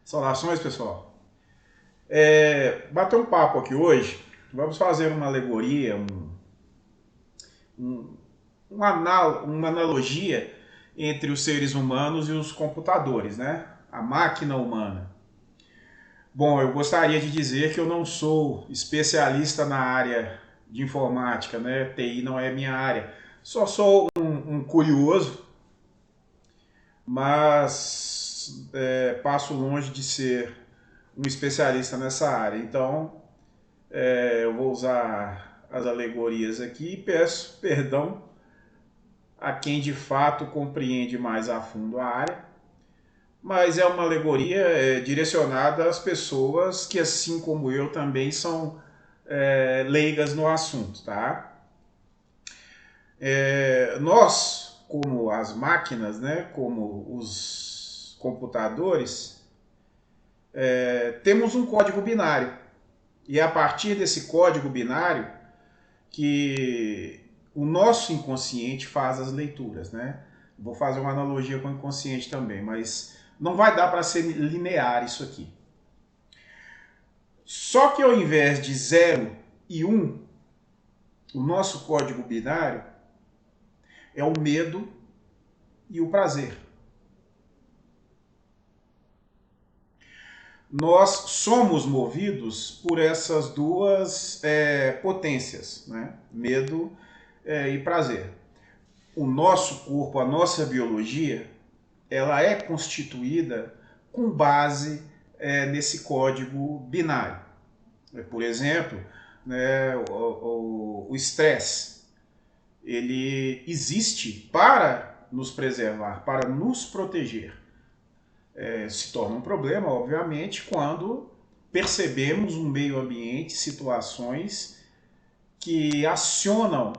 Saudações, pessoal. Bater um papo aqui hoje, vamos fazer uma alegoria, um, uma analogia entre os seres humanos e os computadores, né? A máquina humana. Bom, eu gostaria de dizer que eu não sou especialista na área de informática, né? TI não é minha área. Só sou um curioso, mas passo longe de ser um especialista nessa área. Então, eu vou usar as alegorias aqui e peço perdão a quem de fato compreende mais a fundo a área, mas é uma alegoria direcionada às pessoas que, assim como eu, também são leigas no assunto, tá? Nós, como as máquinas, né, como os computadores, temos um código binário. E é a partir desse código binário que o nosso inconsciente faz as leituras, né? Vou fazer uma analogia com o inconsciente também, mas não vai dar para ser linear isso aqui. Só que ao invés de 0 e 1, o nosso código binário é o medo e o prazer. Nós somos movidos por essas duas potências, né? Medo e prazer. O nosso corpo, a nossa biologia, ela é constituída com base nesse código binário. Por exemplo, né, o estresse, ele existe para nos preservar, para nos proteger. Se torna um problema, obviamente, quando percebemos um meio ambiente, situações que acionam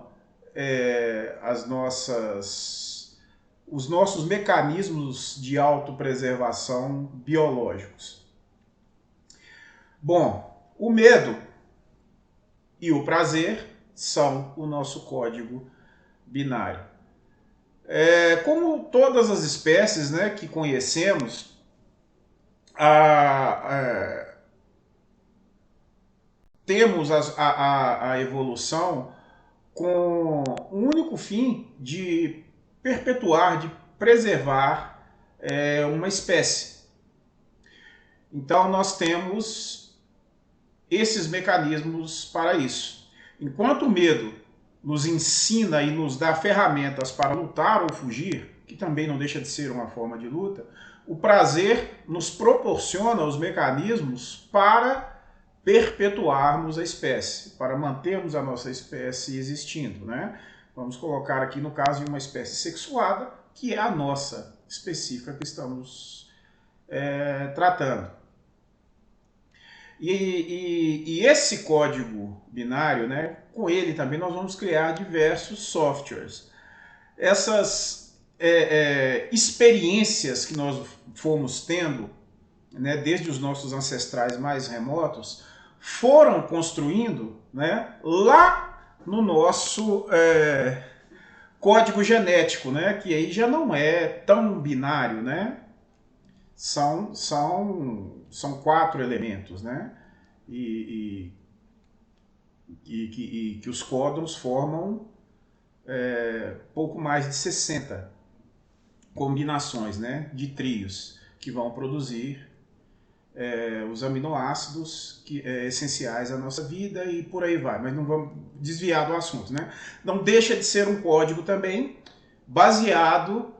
os nossos mecanismos de autopreservação biológicos. Bom, o medo e o prazer são o nosso código binário. Como todas as espécies, né, que conhecemos, temos a evolução com o único fim de perpetuar, de preservar uma espécie. Então nós temos esses mecanismos para isso. Enquanto o medo nos ensina e nos dá ferramentas para lutar ou fugir, que também não deixa de ser uma forma de luta, o prazer nos proporciona os mecanismos para perpetuarmos a espécie, para mantermos a nossa espécie existindo, né? Vamos colocar aqui no caso de uma espécie sexuada, que é a nossa específica que estamos tratando. E esse código binário, né, com ele também nós vamos criar diversos softwares. Essas experiências que nós fomos tendo, né, desde os nossos ancestrais mais remotos, foram construindo, né, lá no nosso código genético, né, que aí já não é tão binário, né? São 4 elementos, né? E que os códons formam pouco mais de 60 combinações, né, de trios que vão produzir os aminoácidos essenciais à nossa vida e por aí vai, mas não vamos desviar do assunto, né? Não deixa de ser um código também baseado,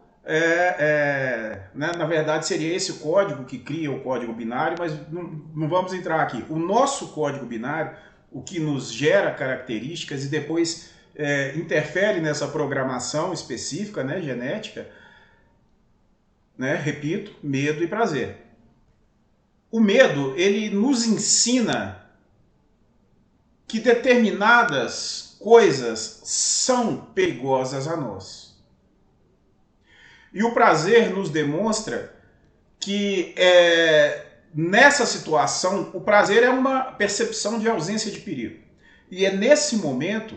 né? Na verdade seria esse código que cria o código binário, mas não vamos entrar aqui. O nosso código binário, o que nos gera características e depois interfere nessa programação específica, né, genética, né, repito, medo e prazer. O medo, ele nos ensina que determinadas coisas são perigosas a nós. E o prazer nos demonstra que nessa situação, o prazer é uma percepção de ausência de perigo. E é nesse momento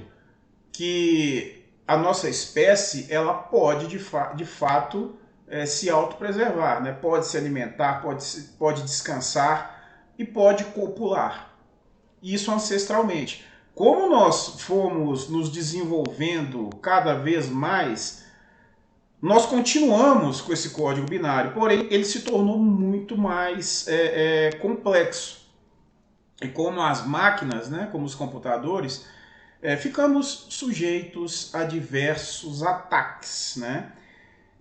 que a nossa espécie ela pode, de fato, se autopreservar, né? Pode se alimentar, pode descansar e pode copular. Isso ancestralmente. Como nós fomos nos desenvolvendo cada vez mais, nós continuamos com esse código binário, porém ele se tornou muito mais complexo. E como as máquinas, né, como os computadores, ficamos sujeitos a diversos ataques, né?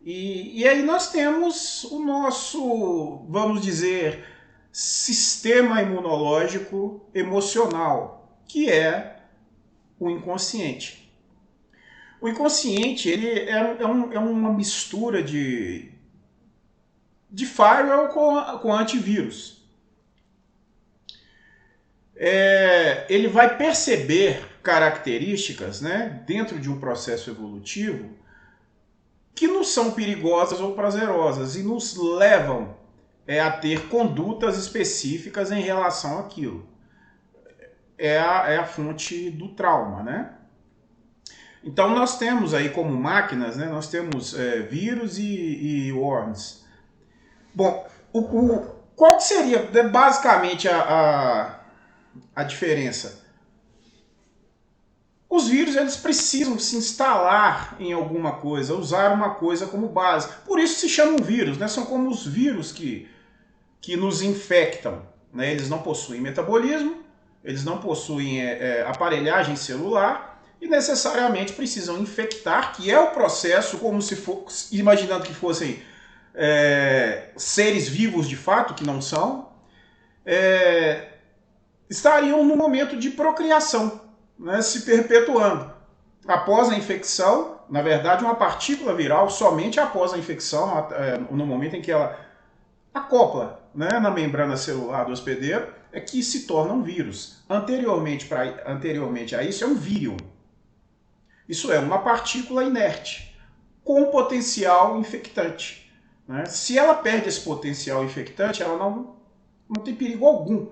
E aí nós temos o nosso, vamos dizer, sistema imunológico emocional, que é o inconsciente. O inconsciente ele é uma mistura de firewall com antivírus. Ele vai perceber características, né, dentro de um processo evolutivo que não são perigosas ou prazerosas e nos levam a ter condutas específicas em relação àquilo. É a fonte do trauma, né? Então nós temos aí como máquinas, né, nós temos vírus e worms. Bom, qual seria basicamente a diferença? Os vírus eles precisam se instalar em alguma coisa, usar uma coisa como base. Por isso se chamam vírus, né? São como os vírus que nos infectam. Né? Eles não possuem metabolismo, eles não possuem aparelhagem celular e necessariamente precisam infectar, que é o processo como se fosse, imaginando que fossem seres vivos de fato, que não são, estariam no momento de procriação, né, se perpetuando. Após a infecção, na verdade, uma partícula viral, somente após a infecção, no momento em que ela acopla, né, na membrana celular do hospedeiro, é que se torna um vírus. Anteriormente a isso, é um vírion. Isso é uma partícula inerte, com potencial infectante. Né? Se ela perde esse potencial infectante, ela não tem perigo algum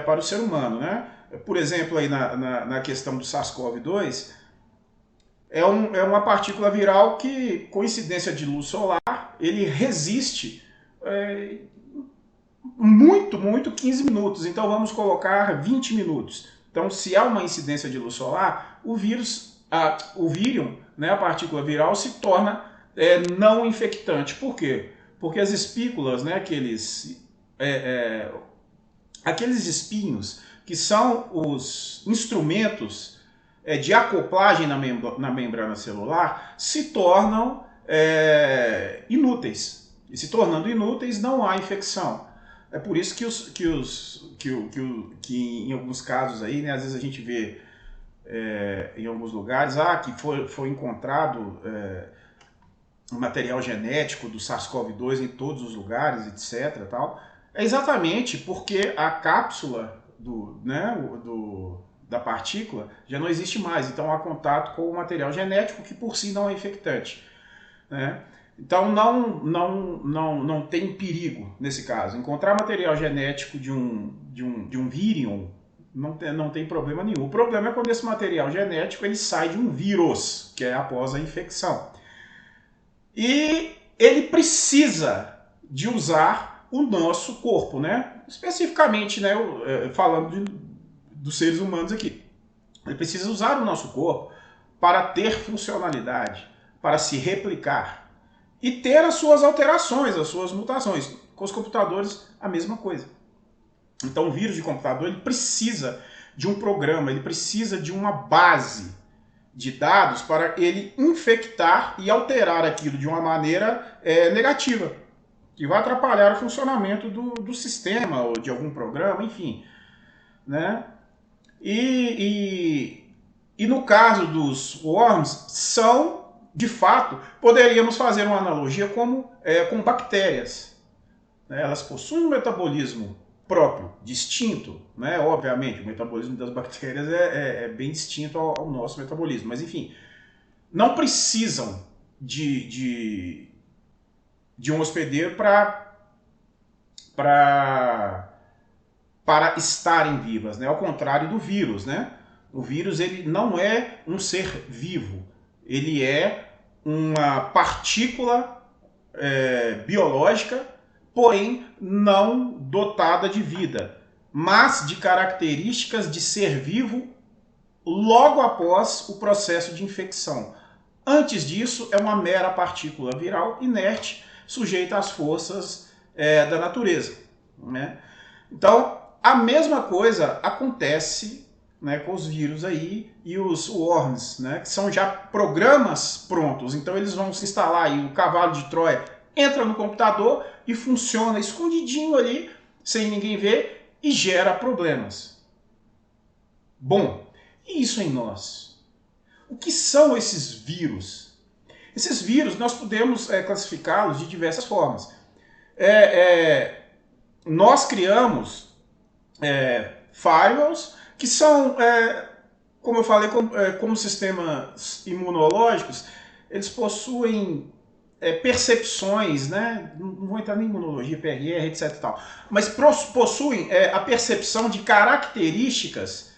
para o ser humano. Né? Por exemplo, aí na questão do SARS-CoV-2, é uma partícula viral que, com incidência de luz solar, ele resiste muito 15 minutos. Então vamos colocar 20 minutos. Então, se há uma incidência de luz solar, o vírion, né, a partícula viral, se torna não infectante. Por quê? Porque as espículas, né, aqueles espinhos, que são os instrumentos de acoplagem na membrana celular, se tornam inúteis. E se tornando inúteis, não há infecção. É por isso que em alguns casos aí, né, às vezes a gente vê em alguns lugares que foi encontrado material genético do SARS-CoV-2 em todos os lugares, etc. Tal. É exatamente porque a cápsula da partícula já não existe mais, então há contato com o material genético que por si não é infectante. Né? Então não tem perigo nesse caso. Encontrar material genético de um vírion não tem problema nenhum. O problema é quando esse material genético ele sai de um vírus, que é após a infecção. E ele precisa de usar o nosso corpo, né? Especificamente, né, falando dos seres humanos aqui. Ele precisa usar o nosso corpo para ter funcionalidade, para se replicar e ter as suas alterações, as suas mutações. Com os computadores, a mesma coisa. Então, o vírus de computador ele precisa de um programa, ele precisa de uma base de dados para ele infectar e alterar aquilo de uma maneira negativa, que vai atrapalhar o funcionamento do sistema ou de algum programa, enfim. Né? E no caso dos worms, são, de fato, poderíamos fazer uma analogia com bactérias. Né? Elas possuem um metabolismo próprio, distinto, né? Obviamente, o metabolismo das bactérias é bem distinto ao nosso metabolismo, mas enfim, não precisam de um hospedeiro para estarem vivas, né? Ao contrário do vírus, né? O vírus ele não é um ser vivo, ele é uma partícula biológica, porém não dotada de vida, mas de características de ser vivo logo após o processo de infecção. Antes disso, é uma mera partícula viral inerte, sujeita às forças da natureza, né? Então, a mesma coisa acontece, né, com os vírus aí e os worms, né, que são já programas prontos. Então, eles vão se instalar aí, o cavalo de Troia entra no computador e funciona escondidinho ali, sem ninguém ver, e gera problemas. Bom, e isso em nós? O que são esses vírus? Esses vírus nós podemos classificá-los de diversas formas. Nós criamos firewalls que são, como eu falei, como sistemas imunológicos, eles possuem percepções, né? Não vou entrar nem em imunologia, PRR, etc. e tal, mas possuem a percepção de características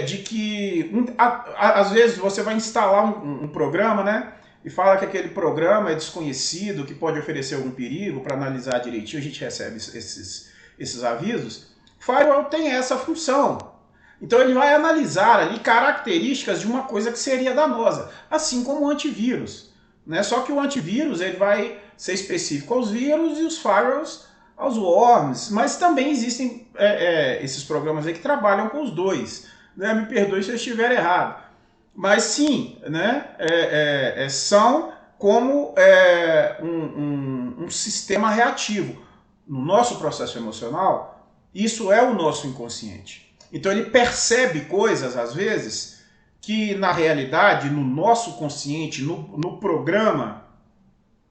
de que, às vezes, você vai instalar um programa, né? E fala que aquele programa é desconhecido, que pode oferecer algum perigo. Para analisar direitinho, a gente recebe esses avisos. O firewall tem essa função. Então ele vai analisar ali características de uma coisa que seria danosa, assim como o antivírus, né? Só que o antivírus ele vai ser específico aos vírus e os firewalls aos worms, mas também existem esses programas aí que trabalham com os dois, né? Me perdoe se eu estiver errado. Mas sim, né, são como um sistema reativo. No nosso processo emocional, isso é o nosso inconsciente. Então ele percebe coisas, às vezes, que na realidade, no nosso consciente, no programa,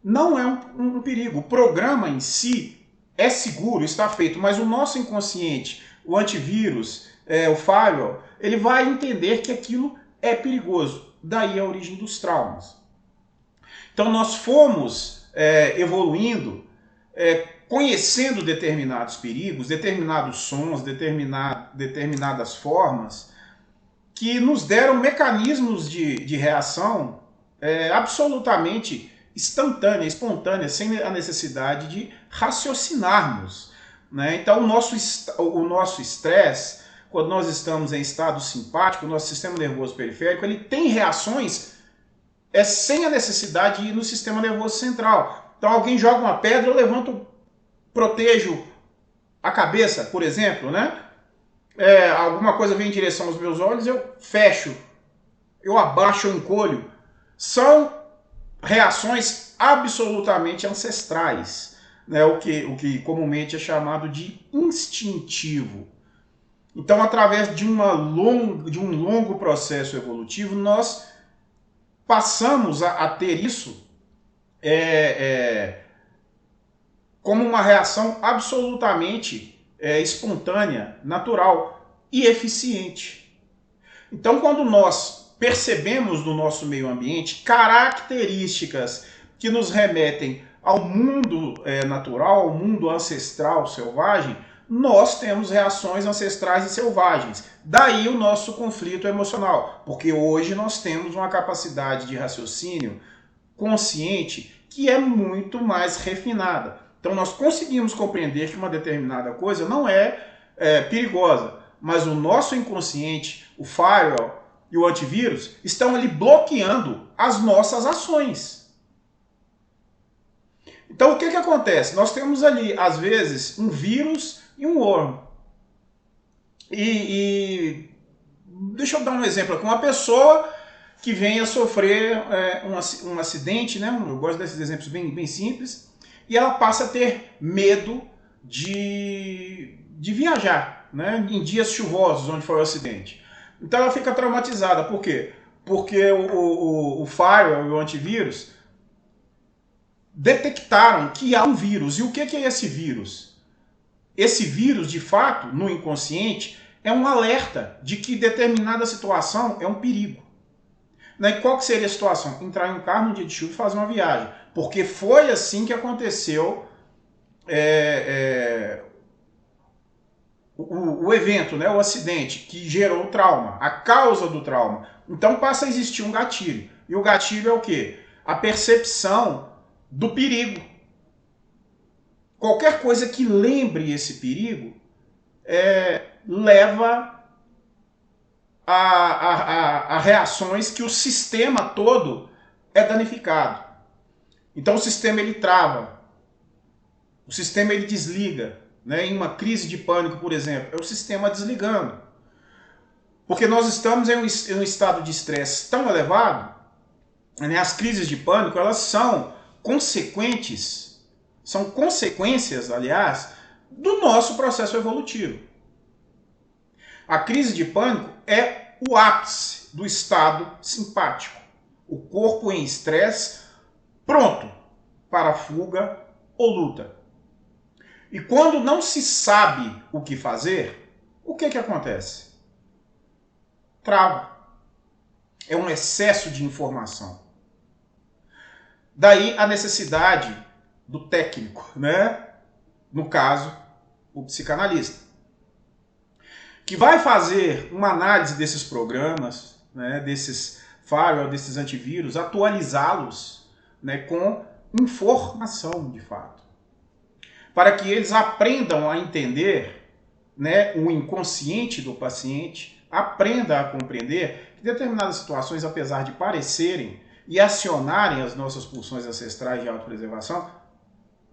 não é um perigo. O programa em si é seguro, está feito, mas o nosso inconsciente, o antivírus, o firewall, ele vai entender que aquilo é perigoso. Daí a origem dos traumas. Então nós fomos evoluindo, conhecendo determinados perigos, determinados sons, determinadas formas, que nos deram mecanismos de reação absolutamente instantânea, espontânea, sem a necessidade de raciocinarmos, né? Então o nosso estresse, quando nós estamos em estado simpático, o nosso sistema nervoso periférico, ele tem reações sem a necessidade de ir no sistema nervoso central. Então alguém joga uma pedra, eu levanto, protejo a cabeça, por exemplo, né? Alguma coisa vem em direção aos meus olhos, eu fecho, eu abaixo, eu encolho. São reações absolutamente ancestrais, né? O que comumente é chamado de instintivo. Então, através de um longo processo evolutivo, nós passamos a ter isso como uma reação absolutamente espontânea, natural e eficiente. Então, quando nós percebemos no nosso meio ambiente características que nos remetem ao mundo natural, ao mundo ancestral, selvagem, nós temos reações ancestrais e selvagens. Daí o nosso conflito emocional, porque hoje nós temos uma capacidade de raciocínio consciente que é muito mais refinada. Então nós conseguimos compreender que uma determinada coisa não é perigosa, mas o nosso inconsciente, o firewall e o antivírus estão ali bloqueando as nossas ações. Então o que acontece? Nós temos ali, às vezes, um vírus e um worm. E deixa eu dar um exemplo aqui. Uma pessoa que venha sofrer um acidente, né? Eu gosto desses exemplos bem simples, e ela passa a ter medo de viajar, né? Em dias chuvosos, onde foi o acidente. Então ela fica traumatizada. Por quê? Porque o firewall e o antivírus detectaram que há um vírus. E o que é esse vírus? Esse vírus, de fato, no inconsciente, é um alerta de que determinada situação é um perigo. E qual que seria a situação? Entrar em um carro num dia de chuva e fazer uma viagem. Porque foi assim que aconteceu o evento, né, o acidente, que gerou o trauma, a causa do trauma. Então passa a existir um gatilho. E o gatilho é o quê? A percepção do perigo. Qualquer coisa que lembre esse perigo leva a reações que o sistema todo é danificado. Então o sistema ele trava, o sistema ele desliga, né? Em uma crise de pânico, por exemplo, é o sistema desligando. Porque nós estamos em um estado de estresse tão elevado, né? As crises de pânico, elas são consequências, aliás, do nosso processo evolutivo. A crise de pânico é o ápice do estado simpático. O corpo em estresse, pronto para fuga ou luta. E quando não se sabe o que fazer, o que acontece? Trava. É um excesso de informação. Daí a necessidade do técnico, né? No caso, o psicanalista, que vai fazer uma análise desses programas, né, desses firewall, desses antivírus, atualizá-los, né, com informação de fato, para que eles aprendam a entender, né, o inconsciente do paciente, aprenda a compreender que determinadas situações, apesar de parecerem e acionarem as nossas pulsões ancestrais de autopreservação,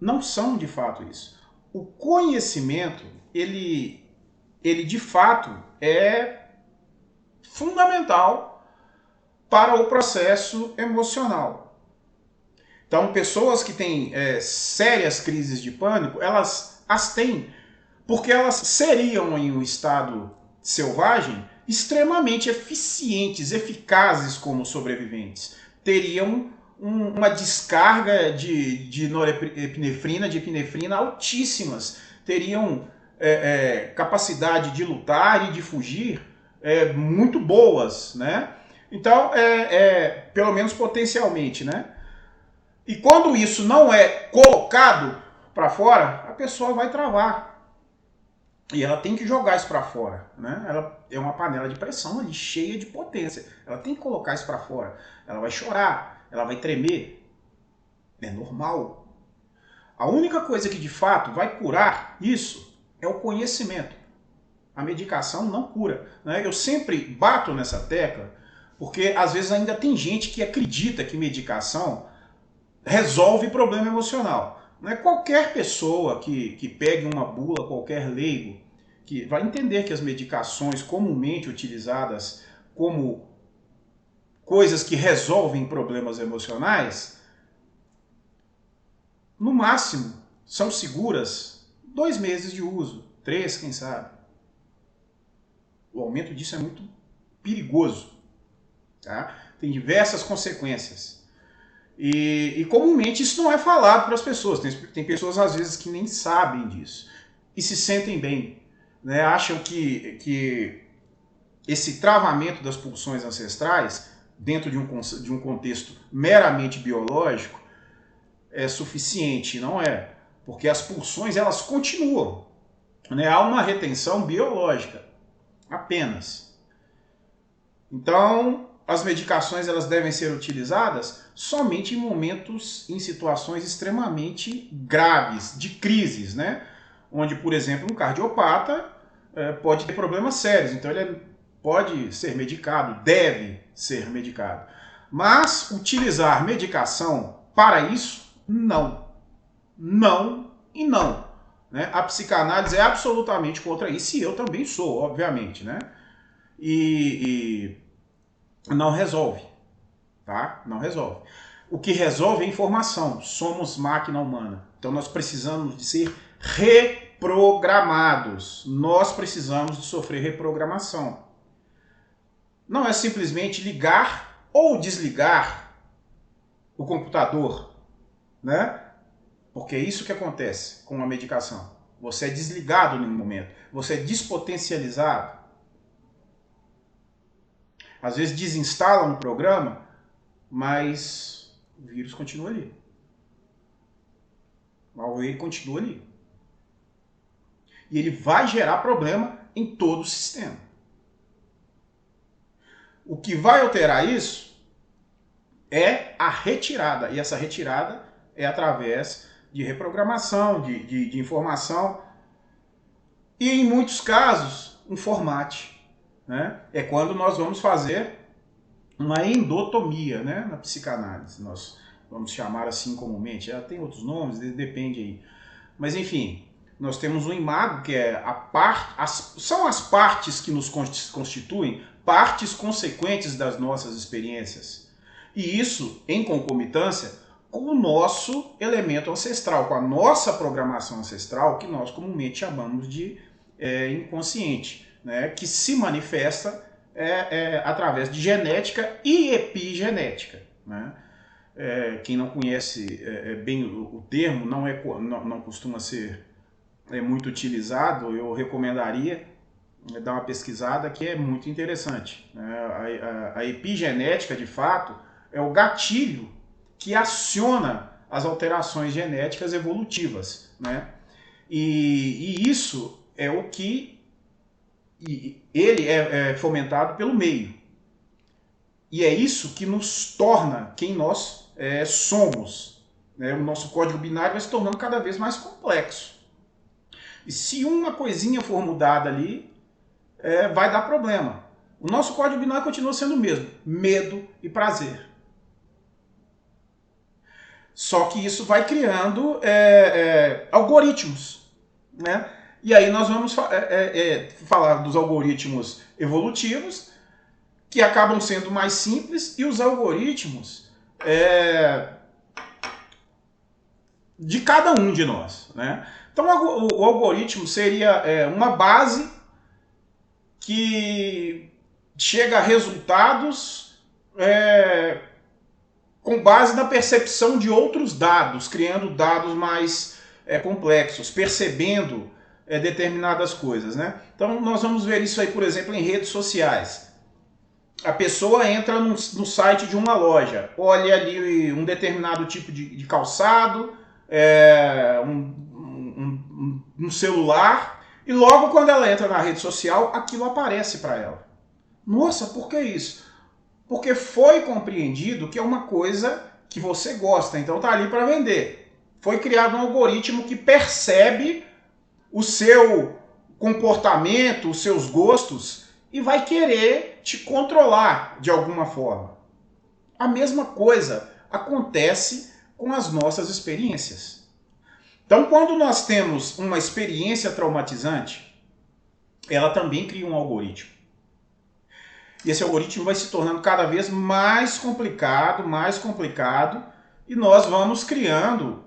não são de fato isso. O conhecimento, ele de fato é fundamental para o processo emocional. Então, pessoas que têm sérias crises de pânico, elas as têm porque elas seriam, em um estado selvagem, extremamente eficientes, eficazes como sobreviventes. Teriam uma descarga de norepinefrina, de epinefrina altíssimas. Teriam capacidade de lutar e de fugir muito boas, né? Então, pelo menos potencialmente, né? E quando isso não é colocado para fora, a pessoa vai travar. E ela tem que jogar isso para fora, né? Ela é uma panela de pressão ali, cheia de potência. Ela tem que colocar isso para fora. Ela vai chorar, ela vai tremer. É normal. A única coisa que de fato vai curar isso é o conhecimento. A medicação não cura, né? Eu sempre bato nessa tecla, porque às vezes ainda tem gente que acredita que medicação resolve problema emocional. Não é qualquer pessoa que pegue uma bula, qualquer leigo, que vai entender que as medicações comumente utilizadas como coisas que resolvem problemas emocionais, no máximo, são seguras 2 meses de uso, 3, quem sabe. O aumento disso é muito perigoso. Tá? Tem diversas consequências. E comumente isso não é falado para as pessoas. Tem pessoas, às vezes, que nem sabem disso. E se sentem bem. Né? Acham que esse travamento das pulsões ancestrais, dentro de um contexto meramente biológico, é suficiente. Não é. Porque as pulsões, elas continuam. Né? Há uma retenção biológica. Apenas. Então, as medicações elas devem ser utilizadas somente em momentos, em situações extremamente graves, de crises, né? Onde, por exemplo, um cardiopata pode ter problemas sérios, então ele pode ser medicado, deve ser medicado. Mas utilizar medicação para isso, não. Não e não. Né? A psicanálise é absolutamente contra isso, e eu também sou, obviamente, né? E não resolve, tá? Não resolve. O que resolve é informação. Somos máquina humana. Então nós precisamos de ser reprogramados. Nós precisamos de sofrer reprogramação. Não é simplesmente ligar ou desligar o computador, né? Porque é isso que acontece com a medicação. Você é desligado em um momento. Você é despotencializado. Às vezes desinstala um programa, mas o vírus continua ali. O malware continua ali. E ele vai gerar problema em todo o sistema. O que vai alterar isso é a retirada. E essa retirada é através de reprogramação, de informação e, em muitos casos, um formate, né? É quando nós vamos fazer uma endotomia, né, na psicanálise. Nós vamos chamar assim comumente. Já tem outros nomes, depende aí. Mas, enfim, nós temos um imago, que é são as partes que nos constituem, partes consequentes das nossas experiências. E isso em concomitância com o nosso elemento ancestral, com a nossa programação ancestral, que nós comumente chamamos de inconsciente, né, que se manifesta através de genética e epigenética, né? Quem não conhece bem o termo, não costuma ser muito utilizado, eu recomendaria dar uma pesquisada, que é muito interessante. A epigenética, de fato, é o gatilho que aciona as alterações genéticas evolutivas, né? E isso é o que ele é fomentado pelo meio. E é isso que nos torna quem nós somos. Né? O nosso código binário vai se tornando cada vez mais complexo. E se uma coisinha for mudada ali, vai dar problema. O nosso código binário continua sendo o mesmo: medo e prazer. Só que isso vai criando algoritmos, né? E aí nós vamos falar dos algoritmos evolutivos, que acabam sendo mais simples, e os algoritmos de cada um de nós, né? Então o algoritmo seria uma base que chega a resultados com base na percepção de outros dados, criando dados mais complexos, percebendo determinadas coisas, né? Então nós vamos ver isso aí, por exemplo, em redes sociais. A pessoa entra no site de uma loja, olha ali um determinado tipo de calçado, um celular, e logo quando ela entra na rede social, aquilo aparece para ela. Nossa, por que isso? Porque foi compreendido que é uma coisa que você gosta, então tá ali para vender. Foi criado um algoritmo que percebe o seu comportamento, os seus gostos, e vai querer te controlar de alguma forma. A mesma coisa acontece com as nossas experiências. Então, quando nós temos uma experiência traumatizante, ela também cria um algoritmo. E esse algoritmo vai se tornando cada vez mais complicado, e nós vamos criando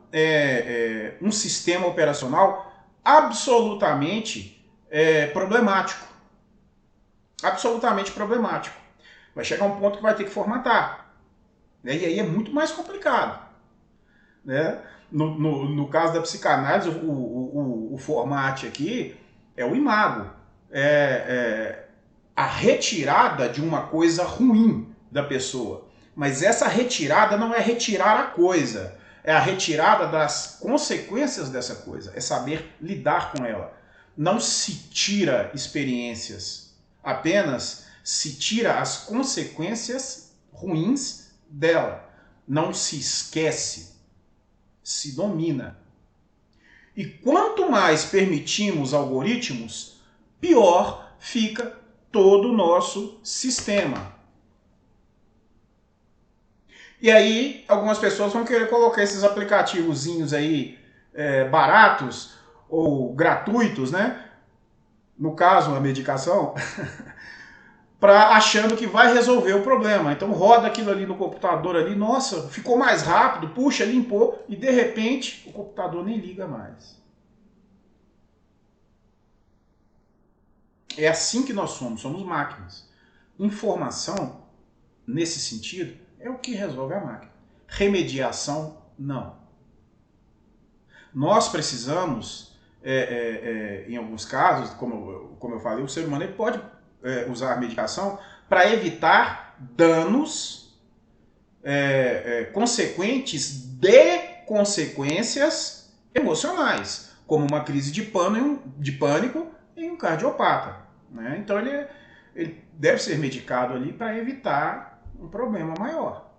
um sistema operacional absolutamente problemático. Absolutamente problemático. Vai chegar um ponto que vai ter que formatar. Né? E aí é muito mais complicado. Né? No caso da psicanálise, o formate aqui é o imago. A retirada de uma coisa ruim da pessoa. Mas essa retirada não é retirar a coisa. É a retirada das consequências dessa coisa. É saber lidar com ela. Não se tira experiências. Apenas se tira as consequências ruins dela. Não se esquece. Se domina. E quanto mais permitimos algoritmos, pior fica todo o nosso sistema. E aí, algumas pessoas vão querer colocar esses aplicativozinhos aí baratos ou gratuitos, né? No caso, a medicação, achando que vai resolver o problema. Então roda aquilo ali no computador ali, nossa, ficou mais rápido, puxa, limpou, e de repente o computador nem liga mais. É assim que nós somos máquinas. Informação, nesse sentido, é o que resolve a máquina. Remediação, não. Nós precisamos, em alguns casos, como eu falei, o ser humano ele pode usar a medicação para evitar danos consequentes de consequências emocionais, como uma crise de pânico em um cardiopata. Né? Então ele deve ser medicado ali para evitar um problema maior.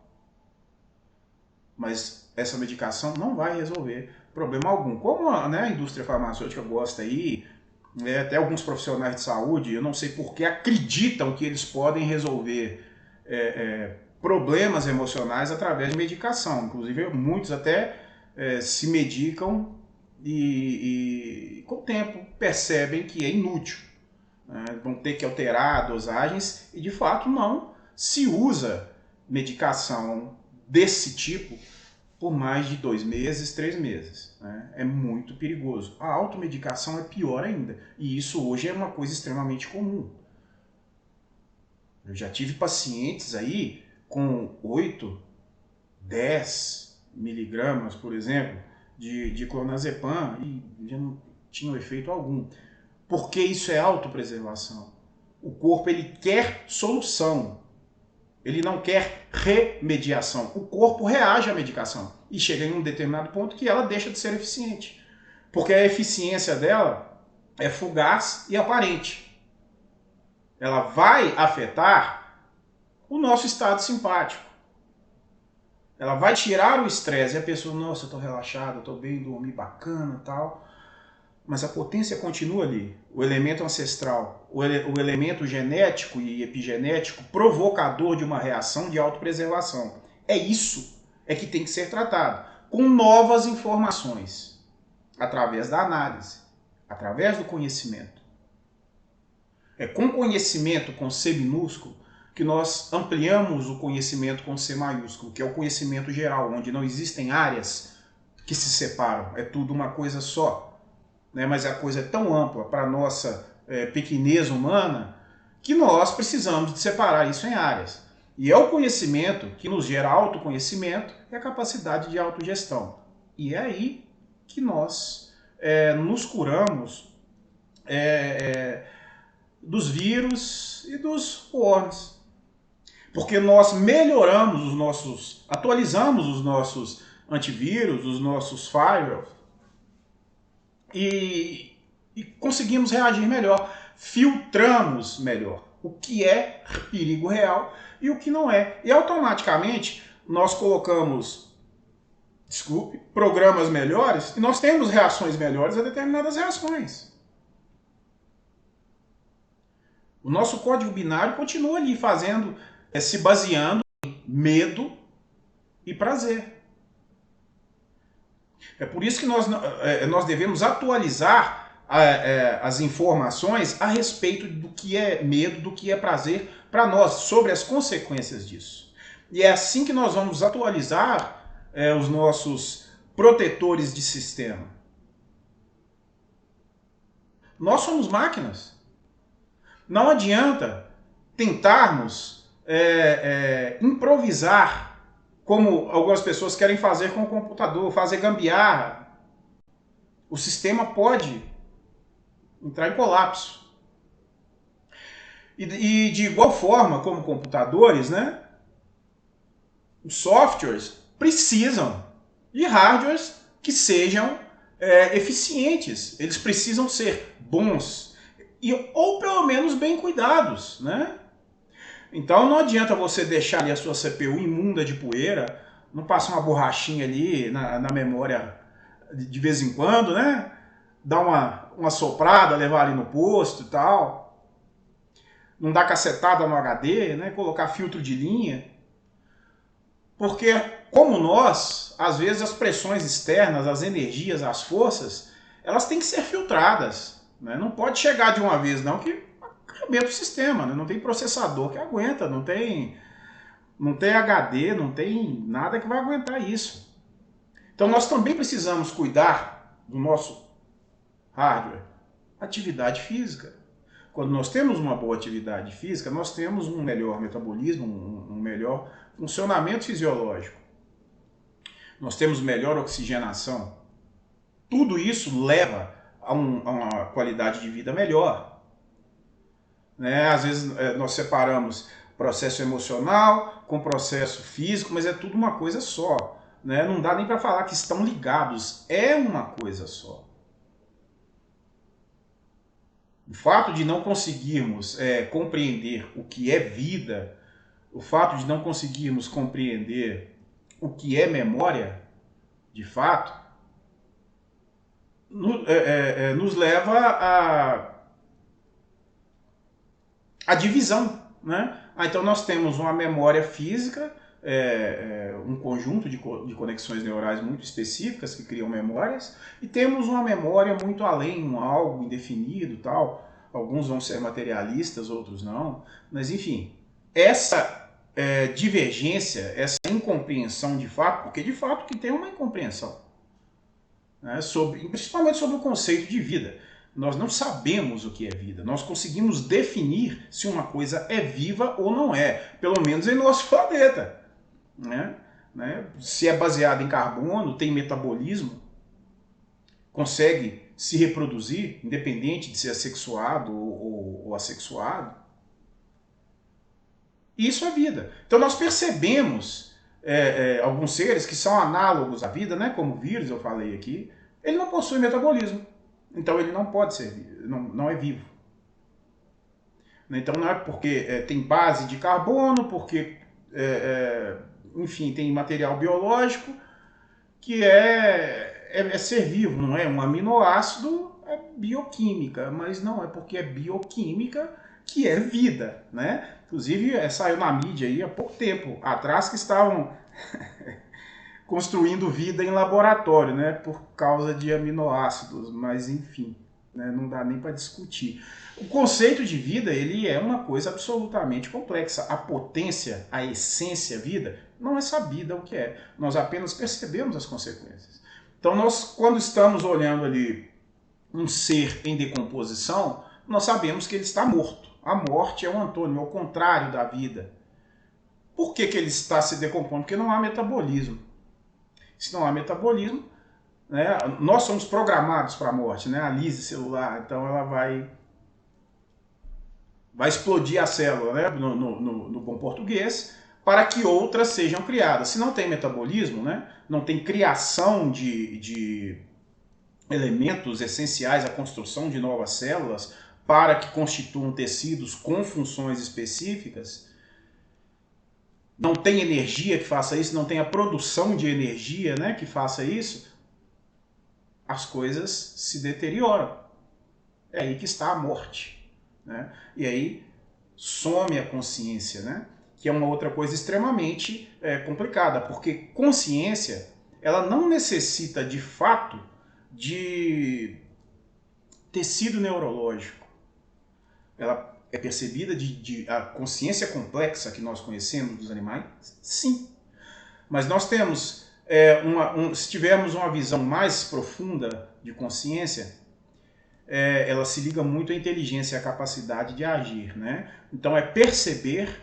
Mas essa medicação não vai resolver problema algum. Como a indústria farmacêutica gosta aí, até alguns profissionais de saúde, eu não sei por que acreditam que eles podem resolver problemas emocionais através de medicação. Inclusive, muitos até se medicam e com o tempo percebem que é inútil. Vão ter que alterar dosagens e, de fato, não se usa medicação desse tipo por mais de 2 meses, 3 meses. É muito perigoso. A automedicação é pior ainda. E isso hoje é uma coisa extremamente comum. Eu já tive pacientes aí com 8, 10 miligramas, por exemplo, de clonazepam e já não tinham efeito algum. Porque isso é autopreservação. O corpo ele quer solução. Ele não quer remediação. O corpo reage à medicação e chega em um determinado ponto que ela deixa de ser eficiente. Porque a eficiência dela é fugaz e aparente. Ela vai afetar o nosso estado simpático. Ela vai tirar o estresse e a pessoa, nossa, eu estou relaxado, eu estou bem, dormi bacana e tal. Mas a potência continua ali. O elemento ancestral, o elemento genético e epigenético provocador de uma reação de autopreservação. É isso que tem que ser tratado, com novas informações, através da análise, através do conhecimento. É com conhecimento com C minúsculo que nós ampliamos o conhecimento com C maiúsculo, que é o conhecimento geral, onde não existem áreas que se separam, é tudo uma coisa só. Mas a coisa é tão ampla para a nossa pequenez humana que nós precisamos de separar isso em áreas. E é o conhecimento que nos gera autoconhecimento e a capacidade de autogestão. E é aí que nós nos curamos dos vírus e dos worms. Porque nós melhoramos atualizamos os nossos antivírus, os nossos firewalls, e conseguimos reagir melhor, filtramos melhor o que é perigo real e o que não é. E automaticamente nós colocamos, programas melhores e nós temos reações melhores a determinadas reações. O nosso código binário continua ali se baseando em medo e prazer. É por isso que nós devemos atualizar as informações a respeito do que é medo, do que é prazer para nós, sobre as consequências disso. E é assim que nós vamos atualizar os nossos protetores de sistema. Nós somos máquinas. Não adianta tentarmos improvisar como algumas pessoas querem fazer com o computador, fazer gambiarra. O sistema pode entrar em colapso. E de igual forma como computadores, os softwares precisam de hardwares que sejam eficientes. Eles precisam ser bons ou pelo menos bem cuidados, Então não adianta você deixar ali a sua CPU imunda de poeira, não passa uma borrachinha ali na memória de vez em quando, Dar uma soprada, levar ali no posto e tal. Não dar cacetada no HD, Colocar filtro de linha. Porque, como nós, às vezes as pressões externas, as energias, as forças, elas têm que ser filtradas. Não pode chegar de uma vez, não, que arrebenta o sistema, não tem processador que aguenta, não tem HD, não tem nada que vai aguentar isso. Então nós também precisamos cuidar do nosso hardware. Atividade física. Quando nós temos uma boa atividade física, nós temos um melhor metabolismo, um melhor funcionamento fisiológico. Nós temos melhor oxigenação. Tudo isso leva a uma qualidade de vida melhor. Às vezes nós separamos processo emocional com processo físico, mas é tudo uma coisa só. Não dá nem para falar que estão ligados, é uma coisa só. O fato de não conseguirmos compreender o que é vida, o fato de não conseguirmos compreender o que é memória, de fato, nos leva à divisão, né? Então nós temos uma memória física, um conjunto de conexões neurais muito específicas que criam memórias, e temos uma memória muito além, algo indefinido, tal. Alguns vão ser materialistas, outros não, mas enfim, essa divergência, essa incompreensão de fato, porque de fato que tem uma incompreensão, né, principalmente sobre o conceito de vida. Nós não sabemos o que é vida. Nós conseguimos definir se uma coisa é viva ou não é, pelo menos em nosso planeta. Né? Se é baseado em carbono, tem metabolismo, consegue se reproduzir, independente de ser assexuado ou assexuado. Isso é vida. Então nós percebemos alguns seres que são análogos à vida, né? Como o vírus, eu falei aqui, ele não possui metabolismo. Então ele não pode ser, não é vivo. Então não é porque tem base de carbono, porque, enfim, tem material biológico que é ser vivo, não é? Um aminoácido é bioquímica, mas não é porque é bioquímica que é vida, né? Inclusive saiu na mídia aí há pouco tempo atrás que estavam construindo vida em laboratório, né? Por causa de aminoácidos, mas enfim, né? Não dá nem para discutir. O conceito de vida, ele é uma coisa absolutamente complexa. A potência, a essência vida, não é sabida o que é. Nós apenas percebemos as consequências. Então nós, quando estamos olhando ali um ser em decomposição, nós sabemos que ele está morto. A morte é um antônimo, é o contrário da vida. Por que ele está se decompondo? Porque não há metabolismo. Se não há metabolismo, né, nós somos programados para a morte, né? A lise celular, então ela vai explodir a célula, né, no bom português, para que outras sejam criadas. Se não tem metabolismo, né, não tem criação de elementos essenciais à construção de novas células para que constituam tecidos com funções específicas, não tem energia que faça isso, não tem a produção de energia, né, que faça isso, as coisas se deterioram. É aí que está a morte. Né? E aí some a consciência, né? Que é uma outra coisa extremamente complicada, porque consciência ela não necessita de fato de tecido neurológico. Ela é percebida a consciência complexa que nós conhecemos dos animais? Sim. Mas nós temos, se tivermos uma visão mais profunda de consciência, ela se liga muito à inteligência e à capacidade de agir. Né? Então é perceber,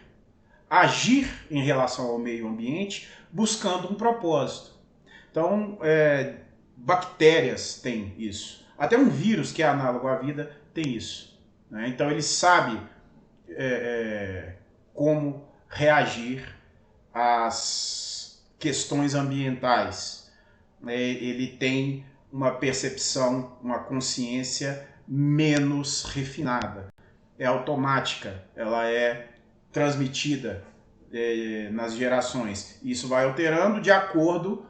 agir em relação ao meio ambiente, buscando um propósito. Então, bactérias têm isso. Até um vírus que é análogo à vida tem isso. Né? Então ele sabe como reagir às questões ambientais. Ele tem uma percepção, uma consciência menos refinada. É automática, ela é transmitida nas gerações. Isso vai alterando de acordo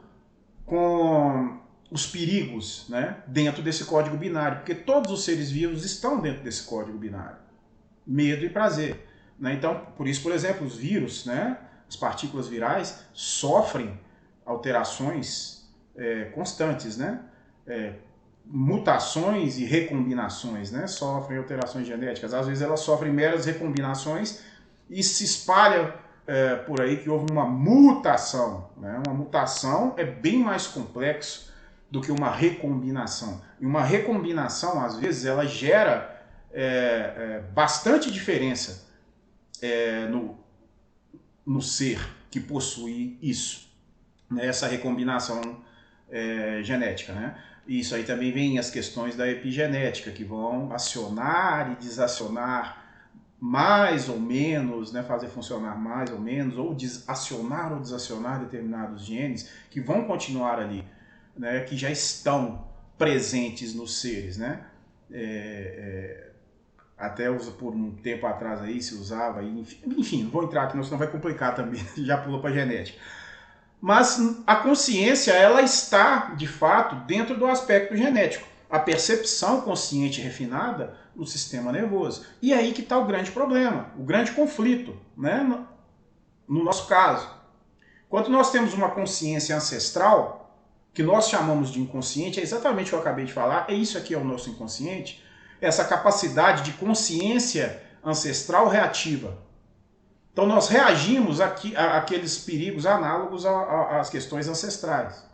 com os perigos, né, dentro desse código binário, porque todos os seres vivos estão dentro desse código binário. Medo e prazer. Né? Então, por isso, por exemplo, os vírus, né, as partículas virais, sofrem alterações constantes, né? Mutações e recombinações, né? Sofrem alterações genéticas. Às vezes elas sofrem meras recombinações e se espalha por aí que houve uma mutação. Né? Uma mutação é bem mais complexo do que uma recombinação. E uma recombinação, às vezes, ela gera bastante diferença no ser que possui isso, né? Essa recombinação genética. Né? E isso aí também vem as questões da epigenética, que vão acionar e desacionar mais ou menos, né, fazer funcionar mais ou menos, ou acionar ou desacionar determinados genes que vão continuar ali, né, que já estão presentes nos seres. Né? Até por um tempo atrás aí se usava, enfim, não vou entrar aqui, senão vai complicar também, já pulou para a genética. Mas a consciência, ela está, de fato, dentro do aspecto genético. A percepção consciente refinada no sistema nervoso. E é aí que está o grande problema, o grande conflito, né? No nosso caso. Quando nós temos uma consciência ancestral, que nós chamamos de inconsciente, é exatamente o que eu acabei de falar, é isso aqui é o nosso inconsciente, essa capacidade de consciência ancestral reativa. Então nós reagimos àqueles perigos análogos às questões ancestrais.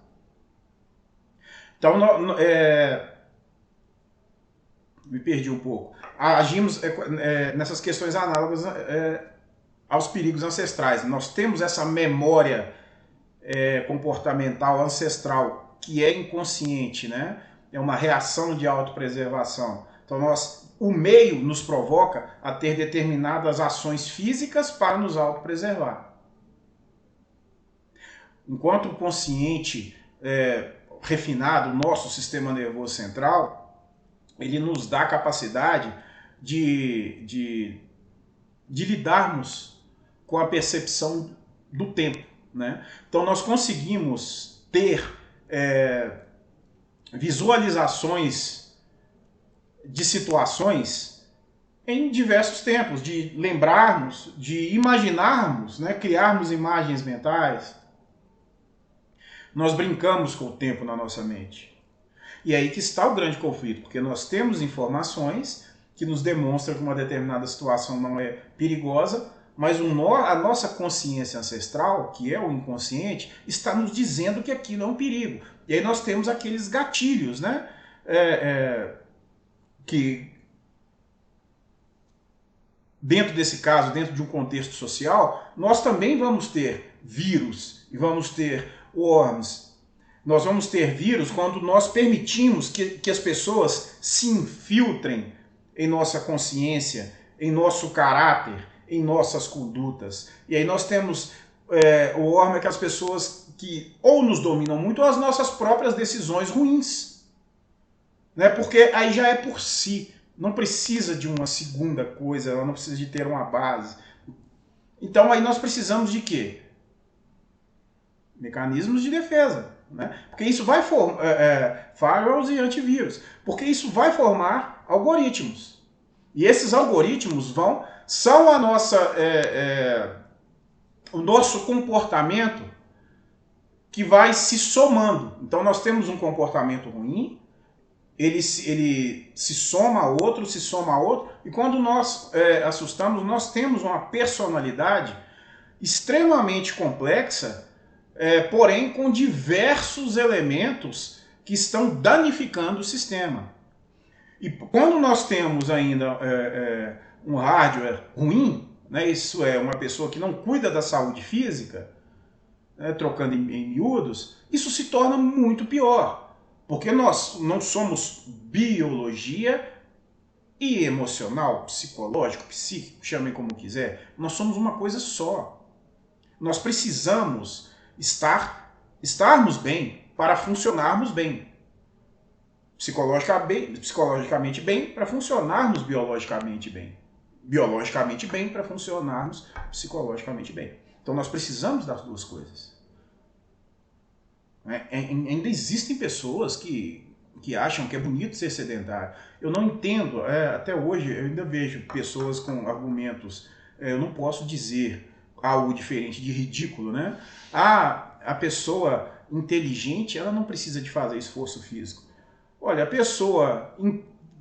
Então, me perdi um pouco. Agimos nessas questões análogas aos perigos ancestrais. Nós temos essa memória comportamental ancestral que é inconsciente, né? É uma reação de autopreservação. Então o meio nos provoca a ter determinadas ações físicas para nos autopreservar. Enquanto o consciente refinado, nosso sistema nervoso central, ele nos dá a capacidade de lidarmos com a percepção do tempo, né? Então nós conseguimos ter visualizações de situações em diversos tempos, de lembrarmos, de imaginarmos, né? Criarmos imagens mentais. Nós brincamos com o tempo na nossa mente. E é aí que está o grande conflito, porque nós temos informações que nos demonstram que uma determinada situação não é perigosa, mas a nossa consciência ancestral, que é o inconsciente, está nos dizendo que aquilo é um perigo. E aí nós temos aqueles gatilhos, né? Que dentro desse caso, dentro de um contexto social, nós também vamos ter vírus e vamos ter worms. Nós vamos ter vírus quando nós permitimos que as pessoas se infiltrem em nossa consciência, em nosso caráter, em nossas condutas. E aí nós temos o worm, aquelas pessoas que ou nos dominam muito ou as nossas próprias decisões ruins. Né? Porque aí já é por si. Não precisa de uma segunda coisa, ela não precisa de ter uma base. Então aí nós precisamos de quê? Mecanismos de defesa. Né? Porque isso vai formar firewalls e antivírus. Porque isso vai formar algoritmos. E esses algoritmos são a nossa, o nosso comportamento que vai se somando. Então nós temos um comportamento ruim, ele se soma a outro, e quando nós assustamos, nós temos uma personalidade extremamente complexa, porém com diversos elementos que estão danificando o sistema. E quando nós temos ainda um hardware ruim, né, isso é uma pessoa que não cuida da saúde física, trocando em miúdos, isso se torna muito pior. Porque nós não somos biologia e emocional, psicológico, psíquico, chamem como quiser. Nós somos uma coisa só. Nós precisamos estarmos bem para funcionarmos bem. Psicologicamente bem para funcionarmos biologicamente bem. Biologicamente bem para funcionarmos psicologicamente bem. Então nós precisamos das duas coisas. Ainda existem pessoas que acham que é bonito ser sedentário. Eu não entendo, até hoje eu ainda vejo pessoas com argumentos, eu não posso dizer algo diferente de ridículo, né? A pessoa inteligente, ela não precisa de fazer esforço físico. Olha,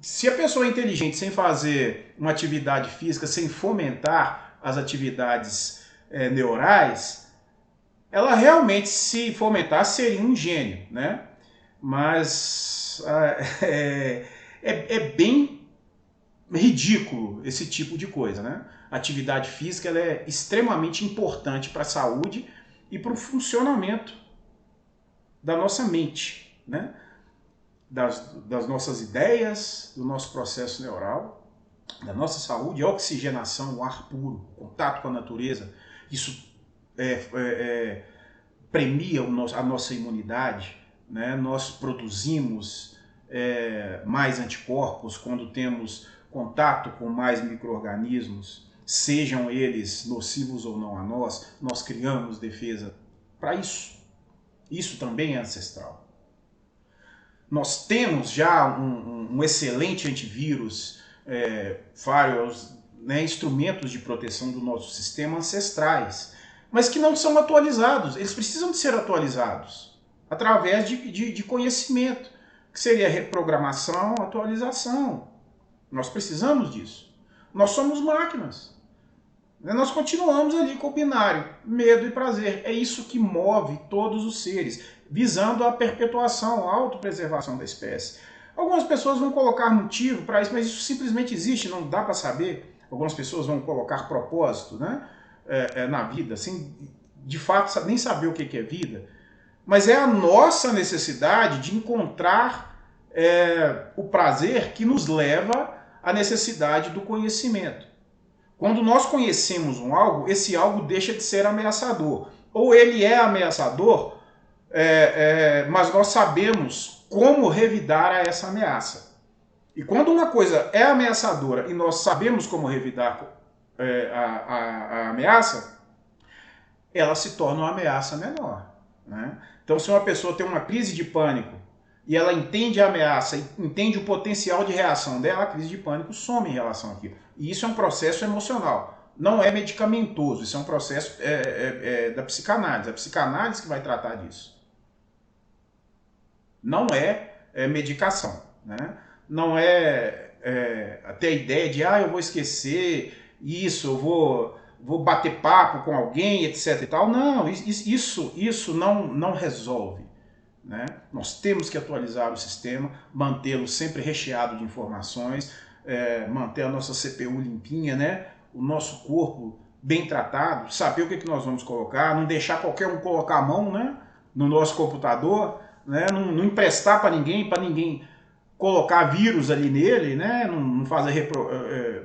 se a pessoa é inteligente sem fazer uma atividade física, sem fomentar as atividades neurais, ela realmente, se fomentar, seria um gênio, né? Mas é bem ridículo esse tipo de coisa, né? A atividade física ela é extremamente importante para a saúde e para o funcionamento da nossa mente, né? Das nossas ideias, do nosso processo neural, da nossa saúde, a oxigenação, o ar puro, contato com a natureza, isso premia a nossa imunidade, né? Nós produzimos mais anticorpos quando temos contato com mais micro-organismos, sejam eles nocivos ou não a nós criamos defesa para isso. Isso também é ancestral. Nós temos já um excelente antivírus, firewalls, né, instrumentos de proteção do nosso sistema ancestrais, mas que não são atualizados. Eles precisam de ser atualizados através de conhecimento, que seria reprogramação, atualização. Nós precisamos disso. Nós somos máquinas. Nós continuamos ali com o binário, medo e prazer. É isso que move todos os seres, visando a perpetuação, a autopreservação da espécie. Algumas pessoas vão colocar motivo para isso, mas isso simplesmente existe, não dá para saber. Algumas pessoas vão colocar propósito, né, na vida, sem de fato nem saber o que é vida. Mas é a nossa necessidade de encontrar o prazer que nos leva à necessidade do conhecimento. Quando nós conhecemos um algo, esse algo deixa de ser ameaçador. Ou ele é ameaçador, mas nós sabemos como revidar a essa ameaça. E quando uma coisa é ameaçadora e nós sabemos como revidar a ameaça, ela se torna uma ameaça menor, né? Então, se uma pessoa tem uma crise de pânico e ela entende a ameaça, entende o potencial de reação dela, a crise de pânico some em relação àquilo. E isso é um processo emocional, não é medicamentoso, isso é um processo da psicanálise. A psicanálise que vai tratar disso. Não é medicação, né? Não até a ideia de, eu vou esquecer isso, eu vou bater papo com alguém, etc e tal. Não, isso não resolve, né? Nós temos que atualizar o sistema, mantê-lo sempre recheado de informações, manter a nossa CPU limpinha, né? O nosso corpo bem tratado, saber o que nós vamos colocar, não deixar qualquer um colocar a mão, né, no nosso computador, né? Não emprestar para ninguém colocar vírus ali nele, né? Não fazer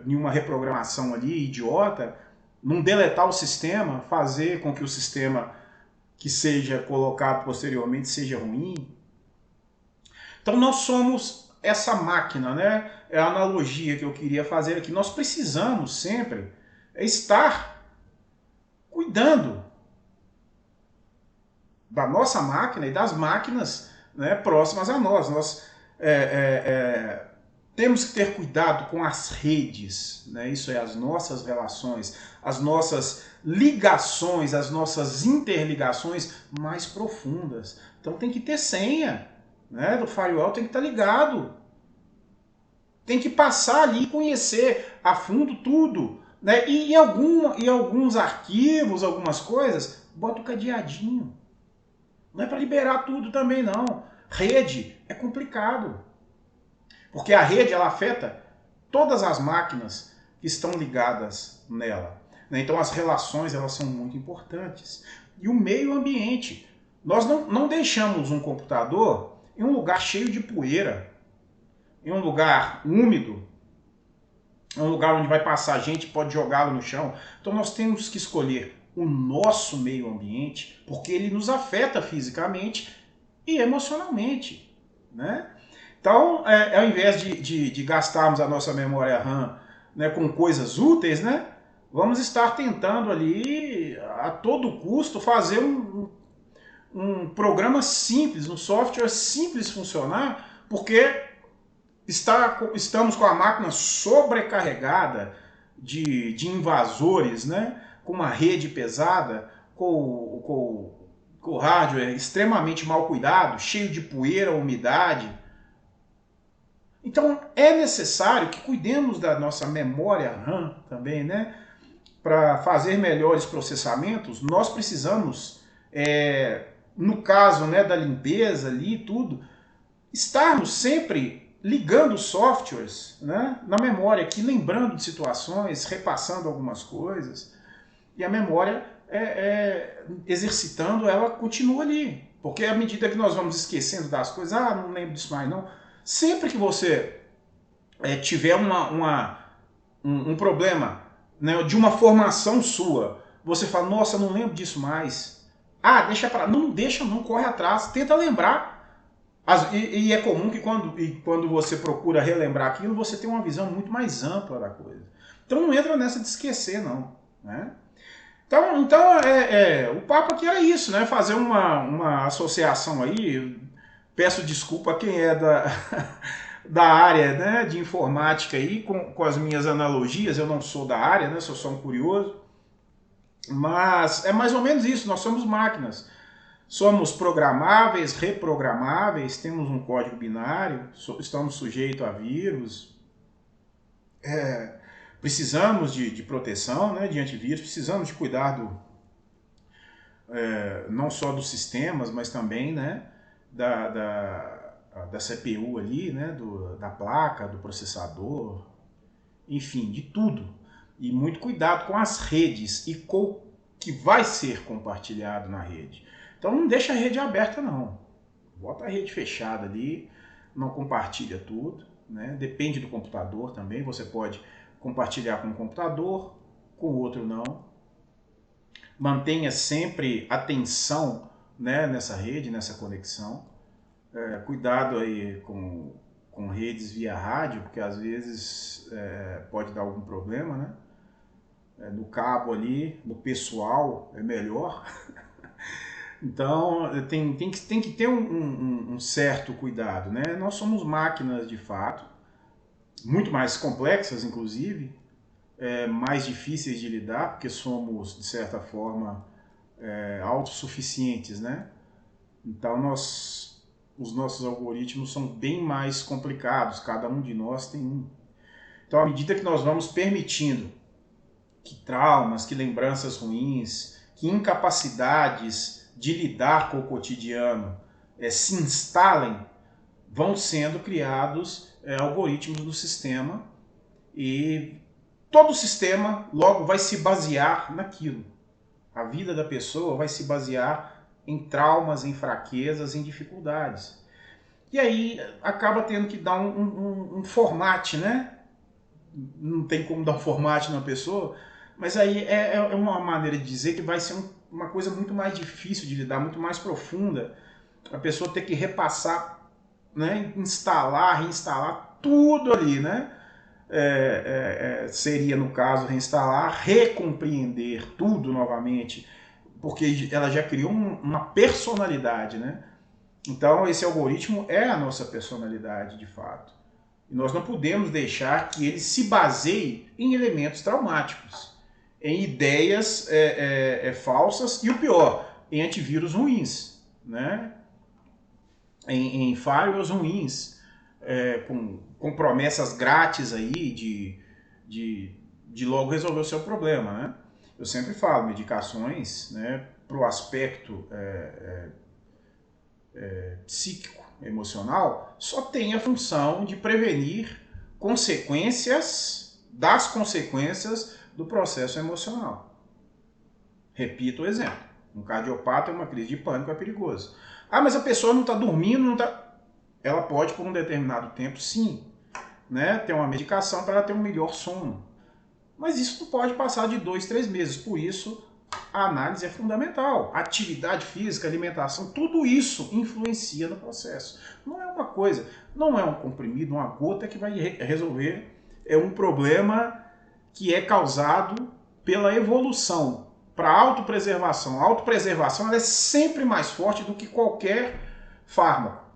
nenhuma reprogramação ali idiota, não deletar o sistema, fazer com que o sistema que seja colocado posteriormente seja ruim. Então nós somos essa máquina, né? É a analogia que eu queria fazer aqui. Nós precisamos sempre estar cuidando da nossa máquina e das máquinas, né, próximas a nós. Nós temos que ter cuidado com as redes, né? Isso é, as nossas relações, as nossas ligações, as nossas interligações mais profundas. Então tem que ter senha, né? Do firewall tem que estar ligado. Tem que passar ali e conhecer a fundo tudo, né? E alguns arquivos, algumas coisas, bota o cadeadinho. Não é para liberar tudo também, não. Rede é complicado. Porque a rede, ela afeta todas as máquinas que estão ligadas nela, né? Então as relações, elas são muito importantes. E o meio ambiente. Nós não deixamos um computador em um lugar cheio de poeira, em um lugar úmido, em um lugar onde vai passar gente, pode jogá-lo no chão. Então nós temos que escolher o nosso meio ambiente, porque ele nos afeta fisicamente e emocionalmente, né? Então, ao invés de gastarmos a nossa memória RAM, né, com coisas úteis, né, vamos estar tentando ali, a todo custo, fazer um programa simples, um software simples funcionar, porque estamos com a máquina sobrecarregada de invasores, né, com uma rede pesada, com o hardware extremamente mal cuidado, cheio de poeira, umidade. Então é necessário que cuidemos da nossa memória RAM também, né? Para fazer melhores processamentos, nós precisamos, no caso, né, da limpeza ali e tudo, estarmos sempre ligando softwares, né, na memória aqui, lembrando de situações, repassando algumas coisas, e a memória, exercitando, ela continua ali. Porque à medida que nós vamos esquecendo das coisas, não lembro disso mais não. Sempre que você tiver um problema, né, de uma formação sua, você fala, nossa, não lembro disso mais. Deixa pra lá. Não deixa, não, corre atrás, tenta lembrar. E é comum que quando você procura relembrar aquilo, você tem uma visão muito mais ampla da coisa. Então não entra nessa de esquecer, não, né? Então o papo aqui era isso, né? Fazer uma associação aí. Peço desculpa a quem é da área, né, de informática aí, com as minhas analogias. Eu não sou da área, né? Sou só um curioso. Mas é mais ou menos isso, nós somos máquinas. Somos programáveis, reprogramáveis, temos um código binário, estamos sujeitos a vírus, precisamos de proteção, né, de antivírus, precisamos de cuidado não só dos sistemas, mas também, né, da CPU ali, né, da placa, do processador, enfim, de tudo. E muito cuidado com as redes e com o que vai ser compartilhado na rede. Então não deixa a rede aberta não. Bota a rede fechada ali, não compartilha tudo, né? Depende do computador também, você pode compartilhar com um computador, com o outro não. Mantenha sempre atenção, né, nessa rede, nessa conexão. Cuidado aí com redes via rádio, porque às vezes pode dar algum problema, né? No cabo ali, no pessoal, é melhor. Então tem que ter um certo cuidado, né? Nós somos máquinas de fato, muito mais complexas inclusive, mais difíceis de lidar, porque somos, de certa forma, autossuficientes, né? Então os nossos algoritmos são bem mais complicados, cada um de nós tem um. Então à medida que nós vamos permitindo que traumas, que lembranças ruins, que incapacidades de lidar com o cotidiano se instalem, vão sendo criados algoritmos do sistema e todo o sistema logo vai se basear naquilo. A vida da pessoa vai se basear em traumas, em fraquezas, em dificuldades. E aí acaba tendo que dar um formate, né? Não tem como dar um formate na pessoa, mas aí é uma maneira de dizer que vai ser uma coisa muito mais difícil de lidar, muito mais profunda. A pessoa ter que repassar, né, instalar, reinstalar tudo ali, né? Seria, no caso, reinstalar, recompreender tudo novamente, porque ela já criou uma personalidade, né? Então esse algoritmo é a nossa personalidade de fato. E nós não podemos deixar que ele se baseie em elementos traumáticos, em ideias falsas e o pior, em antivírus ruins, né? em firewalls ruins, com promessas grátis aí de logo resolver o seu problema, né? Eu sempre falo, medicações, né, para o aspecto psíquico, emocional, só tem a função de prevenir consequências das consequências do processo emocional. Repito o exemplo. Um cardiopata, uma crise de pânico é perigoso. Ah, mas a pessoa não está dormindo, não está... Ela pode, por um determinado tempo, sim, né, ter uma medicação para ela ter um melhor sono. Mas isso não pode passar de 2, 3 meses. Por isso, a análise é fundamental. Atividade física, alimentação, tudo isso influencia no processo. Não é uma coisa, não é um comprimido, uma gota que vai resolver um problema que é causado pela evolução para a autopreservação. A autopreservação ela é sempre mais forte do que qualquer fármaco.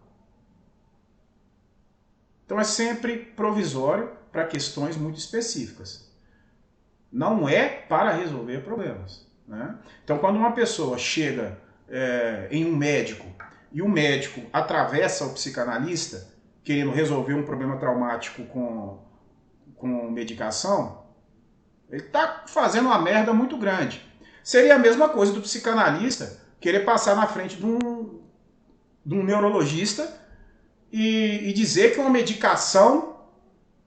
Então é sempre provisório para questões muito específicas. Não é para resolver problemas, né? Então quando uma pessoa chega em um médico e o médico atravessa o psicanalista querendo resolver um problema traumático com medicação, ele está fazendo uma merda muito grande. Seria a mesma coisa do psicanalista querer passar na frente de um neurologista e dizer que uma medicação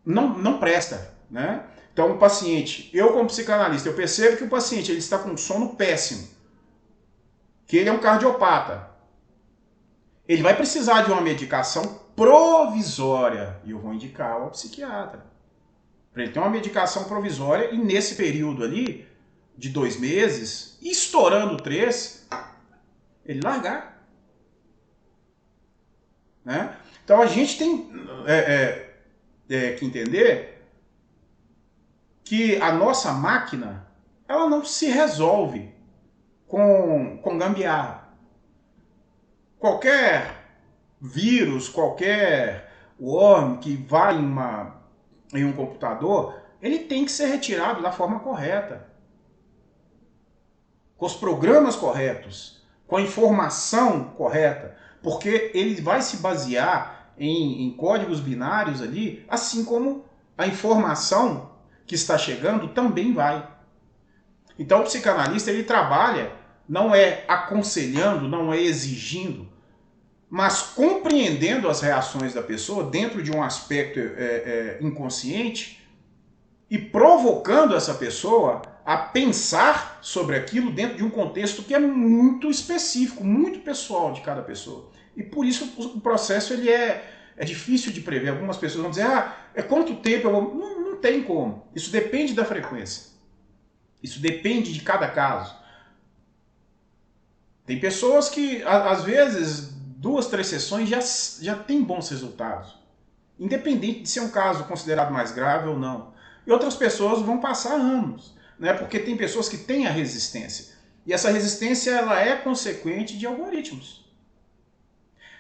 não presta, né? Então o paciente, eu como psicanalista, eu percebo que o paciente ele está com um sono péssimo, que ele é um cardiopata. Ele vai precisar de uma medicação provisória e eu vou indicar ao psiquiatra. Para ele ter uma medicação provisória e nesse período ali, de 2 meses, estourando 3, ele largar. Né? Então a gente tem que entender que a nossa máquina ela não se resolve com gambiarra. Qualquer vírus, qualquer worm que vai em um computador, ele tem que ser retirado da forma correta, com os programas corretos, com a informação correta, porque ele vai se basear em códigos binários ali, assim como a informação que está chegando também vai. Então o psicanalista ele trabalha, não é aconselhando, não é exigindo, mas compreendendo as reações da pessoa dentro de um aspecto inconsciente e provocando essa pessoa a pensar sobre aquilo dentro de um contexto que é muito específico, muito pessoal de cada pessoa. E por isso o processo ele é difícil de prever. Algumas pessoas vão dizer, é quanto tempo eu vou... Não tem como. Isso depende da frequência. Isso depende de cada caso. Tem pessoas que, às vezes, 2, 3 sessões já tem bons resultados. Independente de ser um caso considerado mais grave ou não. E outras pessoas vão passar anos, né? Porque tem pessoas que têm a resistência. E essa resistência ela é consequente de algoritmos.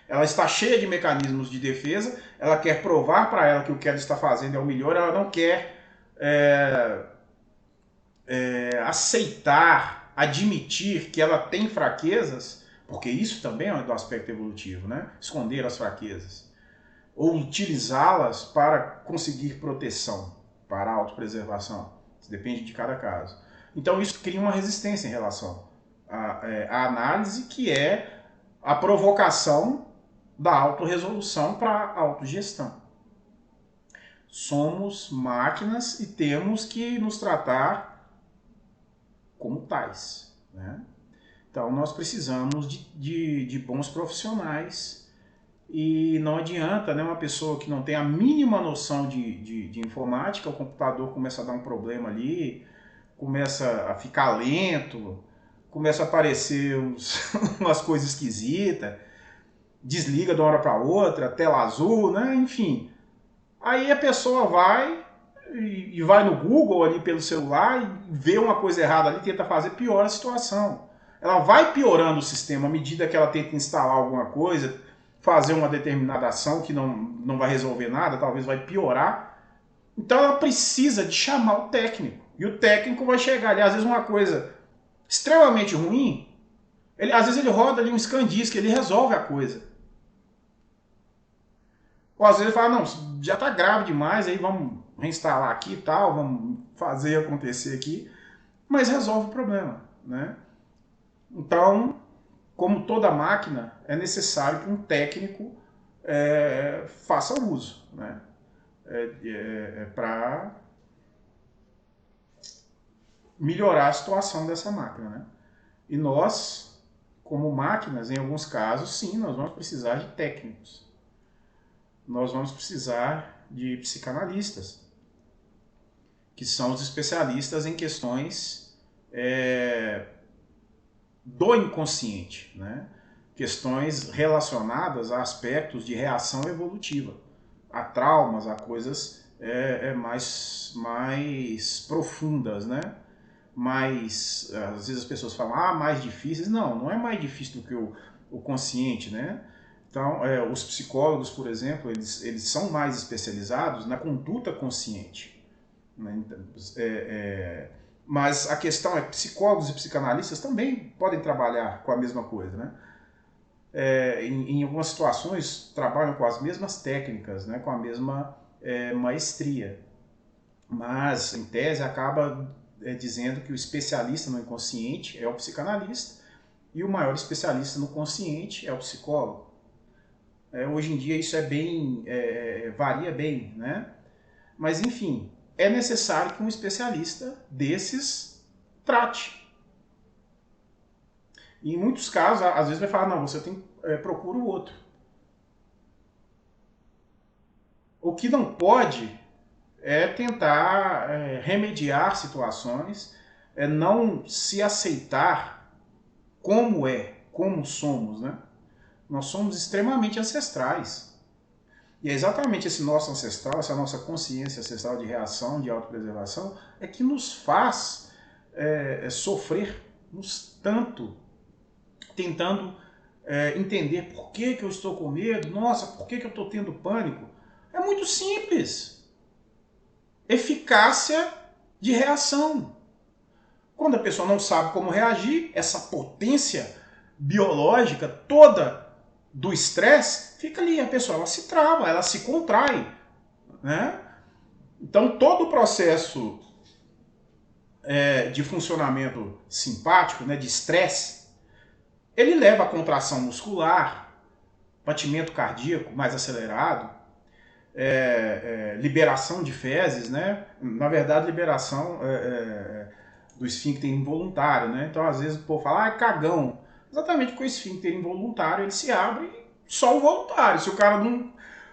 Ela está cheia de mecanismos de defesa, ela quer provar para ela que o que ela está fazendo é o melhor, ela não quer aceitar, admitir que ela tem fraquezas, porque isso também é do aspecto evolutivo, né? Esconder as fraquezas. Ou utilizá-las para conseguir proteção, para a autopreservação. Isso depende de cada caso. Então isso cria uma resistência em relação à análise, que é a provocação da autorresolução para a autogestão. Somos máquinas e temos que nos tratar como tais, né? Então nós precisamos de bons profissionais. E não adianta, né, uma pessoa que não tem a mínima noção de informática, o computador começa a dar um problema ali, começa a ficar lento, começa a aparecer umas coisas esquisitas, desliga de uma hora para outra, tela azul, né, enfim. Aí a pessoa vai e vai no Google ali pelo celular e vê uma coisa errada ali, tenta fazer, piora a situação. Ela vai piorando o sistema à medida que ela tenta instalar alguma coisa, fazer uma determinada ação que não vai resolver nada, talvez vai piorar. Então ela precisa de chamar o técnico. E o técnico vai chegar ali, às vezes uma coisa extremamente ruim, às vezes ele roda ali um ScanDisk, ele resolve a coisa. Ou às vezes ele fala, não, já está grave demais, aí vamos reinstalar aqui e tal, vamos fazer acontecer aqui, mas resolve o problema, né? Então, como toda máquina, é necessário que um técnico faça uso, né? Para melhorar a situação dessa máquina, né? E nós, como máquinas, em alguns casos, sim, nós vamos precisar de técnicos. Nós vamos precisar de psicanalistas, que são os especialistas em questões do inconsciente, né? Questões relacionadas a aspectos de reação evolutiva, a traumas, a coisas mais profundas, né? Mais, às vezes as pessoas falam, mais difíceis. Não é mais difícil do que o consciente, né? Então, os psicólogos, por exemplo, eles são mais especializados na conduta consciente, né? Mas a questão é que psicólogos e psicanalistas também podem trabalhar com a mesma coisa, né? Em algumas situações trabalham com as mesmas técnicas, né? Com a mesma maestria. Mas, em tese, acaba dizendo que o especialista no inconsciente é o psicanalista e o maior especialista no consciente é o psicólogo. Hoje em dia isso varia bem, né? Mas, enfim, é necessário que um especialista desses trate. E em muitos casos, às vezes vai falar, não, você procura o outro. O que não pode é tentar remediar situações, não se aceitar como somos, né? Nós somos extremamente ancestrais. E é exatamente esse nosso ancestral, essa nossa consciência ancestral de reação, de autopreservação, é que nos faz sofrermos tanto, tentando entender por que eu estou com medo, nossa, por que eu estou tendo pânico. É muito simples. Eficácia de reação. Quando a pessoa não sabe como reagir, essa potência biológica toda do estresse fica ali, a pessoa ela se trava, ela se contrai, né? Então todo o processo de funcionamento simpático, né, de estresse, ele leva à contração muscular, batimento cardíaco mais acelerado, liberação de fezes, né? Na verdade, liberação do esfíncter involuntário, né? Então, às vezes, o povo fala, cagão. Exatamente porque o esfíncter involuntário, ele se abre só o voluntário. Se o cara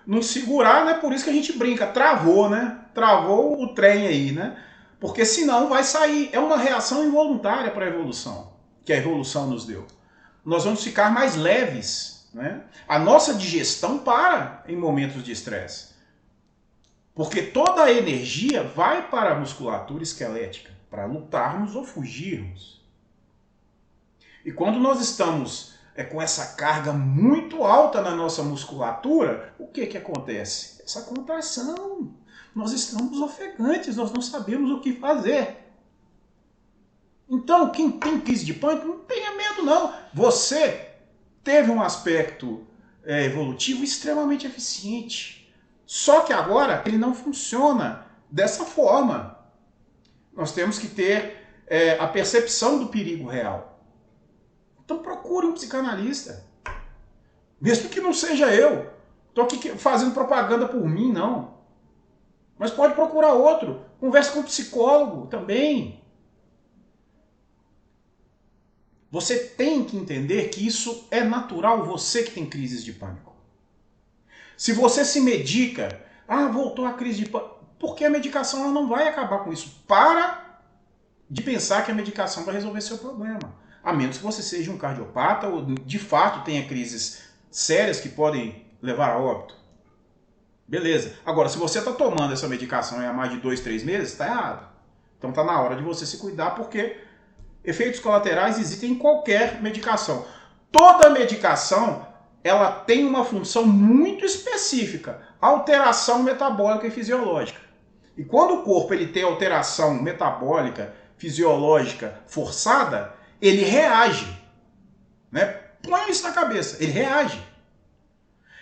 não segurar, né? Por isso que a gente brinca, travou, né? Travou o trem aí, né? Porque senão vai sair. É uma reação involuntária para a evolução, que a evolução nos deu. Nós vamos ficar mais leves, né? A nossa digestão para em momentos de estresse. Porque toda a energia vai para a musculatura esquelética, para lutarmos ou fugirmos. E quando nós estamos com essa carga muito alta na nossa musculatura, o que acontece? Essa contração. Nós estamos ofegantes, nós não sabemos o que fazer. Então, quem tem crise de pânico, não tenha medo não. Você teve um aspecto evolutivo extremamente eficiente. Só que agora ele não funciona dessa forma. Nós temos que ter a percepção do perigo real. Então procure um psicanalista. Mesmo que não seja eu. Estou aqui fazendo propaganda por mim, não. Mas pode procurar outro. Converse com um psicólogo também. Você tem que entender que isso é natural, você que tem crises de pânico. Se você se medica, voltou a crise de pânico, porque a medicação ela não vai acabar com isso. Para de pensar que a medicação vai resolver seu problema. A menos que você seja um cardiopata ou de fato tenha crises sérias que podem levar a óbito. Beleza. Agora, se você está tomando essa medicação há mais de 2, 3 meses, está errado. Então está na hora de você se cuidar, porque efeitos colaterais existem em qualquer medicação. Toda medicação ela tem uma função muito específica, alteração metabólica e fisiológica. E quando o corpo ele tem alteração metabólica, fisiológica forçada, ele reage. Né? Põe isso na cabeça, ele reage.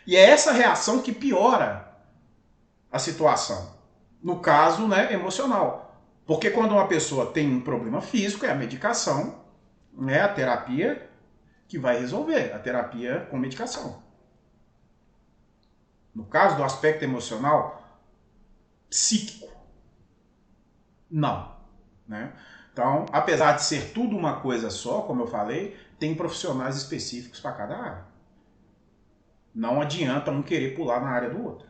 E é essa reação que piora a situação. No caso, né, emocional. Porque quando uma pessoa tem um problema físico, é a medicação, é a terapia que vai resolver, a terapia com medicação. No caso do aspecto emocional, psíquico, não. Né? Então, apesar de ser tudo uma coisa só, como eu falei, tem profissionais específicos para cada área. Não adianta um querer pular na área do outro.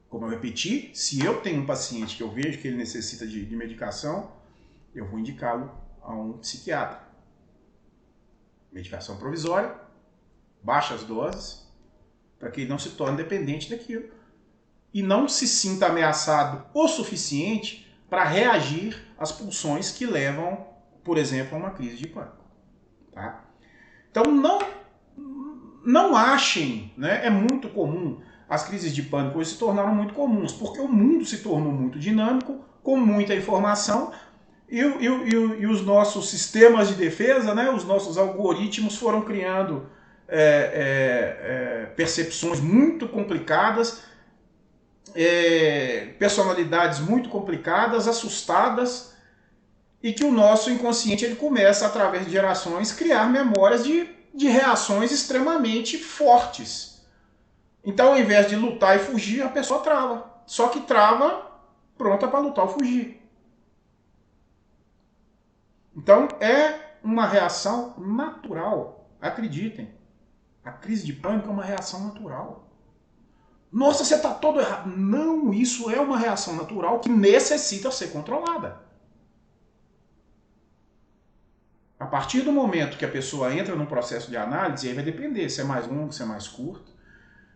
Como eu repeti, se eu tenho um paciente que eu vejo que ele necessita de medicação, eu vou indicá-lo a um psiquiatra. Medicação provisória, baixas doses, para que ele não se torne dependente daquilo. E não se sinta ameaçado o suficiente para reagir às pulsões que levam, por exemplo, a uma crise de pânico. Tá? Então não achem, né? É muito comum, as crises de pânico hoje se tornaram muito comuns, porque o mundo se tornou muito dinâmico, com muita informação, e os nossos sistemas de defesa, né, os nossos algoritmos foram criando percepções muito complicadas, personalidades muito complicadas, assustadas, e que o nosso inconsciente ele começa, através de gerações, criar memórias de reações extremamente fortes. Então, ao invés de lutar e fugir, a pessoa trava. Só que trava pronta para lutar ou fugir. Então, é uma reação natural. Acreditem. A crise de pânico é uma reação natural. Nossa, você está todo errado. Não, isso é uma reação natural que necessita ser controlada. A partir do momento que a pessoa entra num processo de análise, aí vai depender se é mais longo, se é mais curto,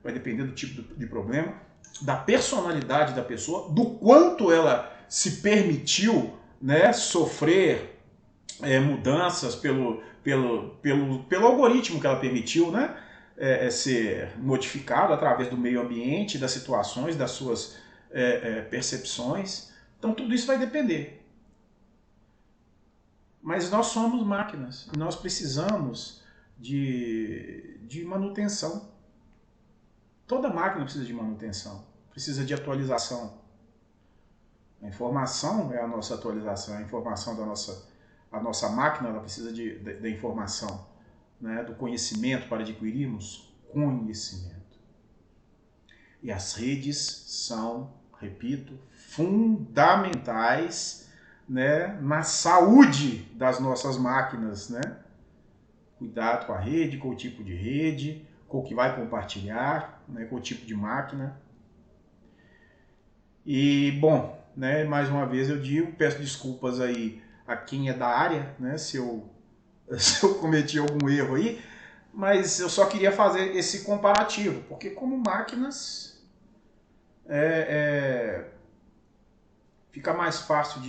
vai depender do tipo de problema, da personalidade da pessoa, do quanto ela se permitiu né, sofrer mudanças pelo algoritmo que ela permitiu, né, ser modificado através do meio ambiente, das situações, das suas percepções. Então tudo isso vai depender. Mas nós somos máquinas e nós precisamos de manutenção. Toda máquina precisa de manutenção, precisa de atualização. A informação é a nossa atualização, a informação a nossa máquina ela precisa da informação, né, do conhecimento para adquirirmos conhecimento. E as redes são, repito, fundamentais, né, na saúde das nossas máquinas, né? Cuidado com a rede, com o tipo de rede, com o que vai compartilhar, né, com o tipo de máquina. E, bom, né, mais uma vez eu digo, peço desculpas aí a quem é da área, né, se eu cometi algum erro aí, mas eu só queria fazer esse comparativo, porque como máquinas fica mais fácil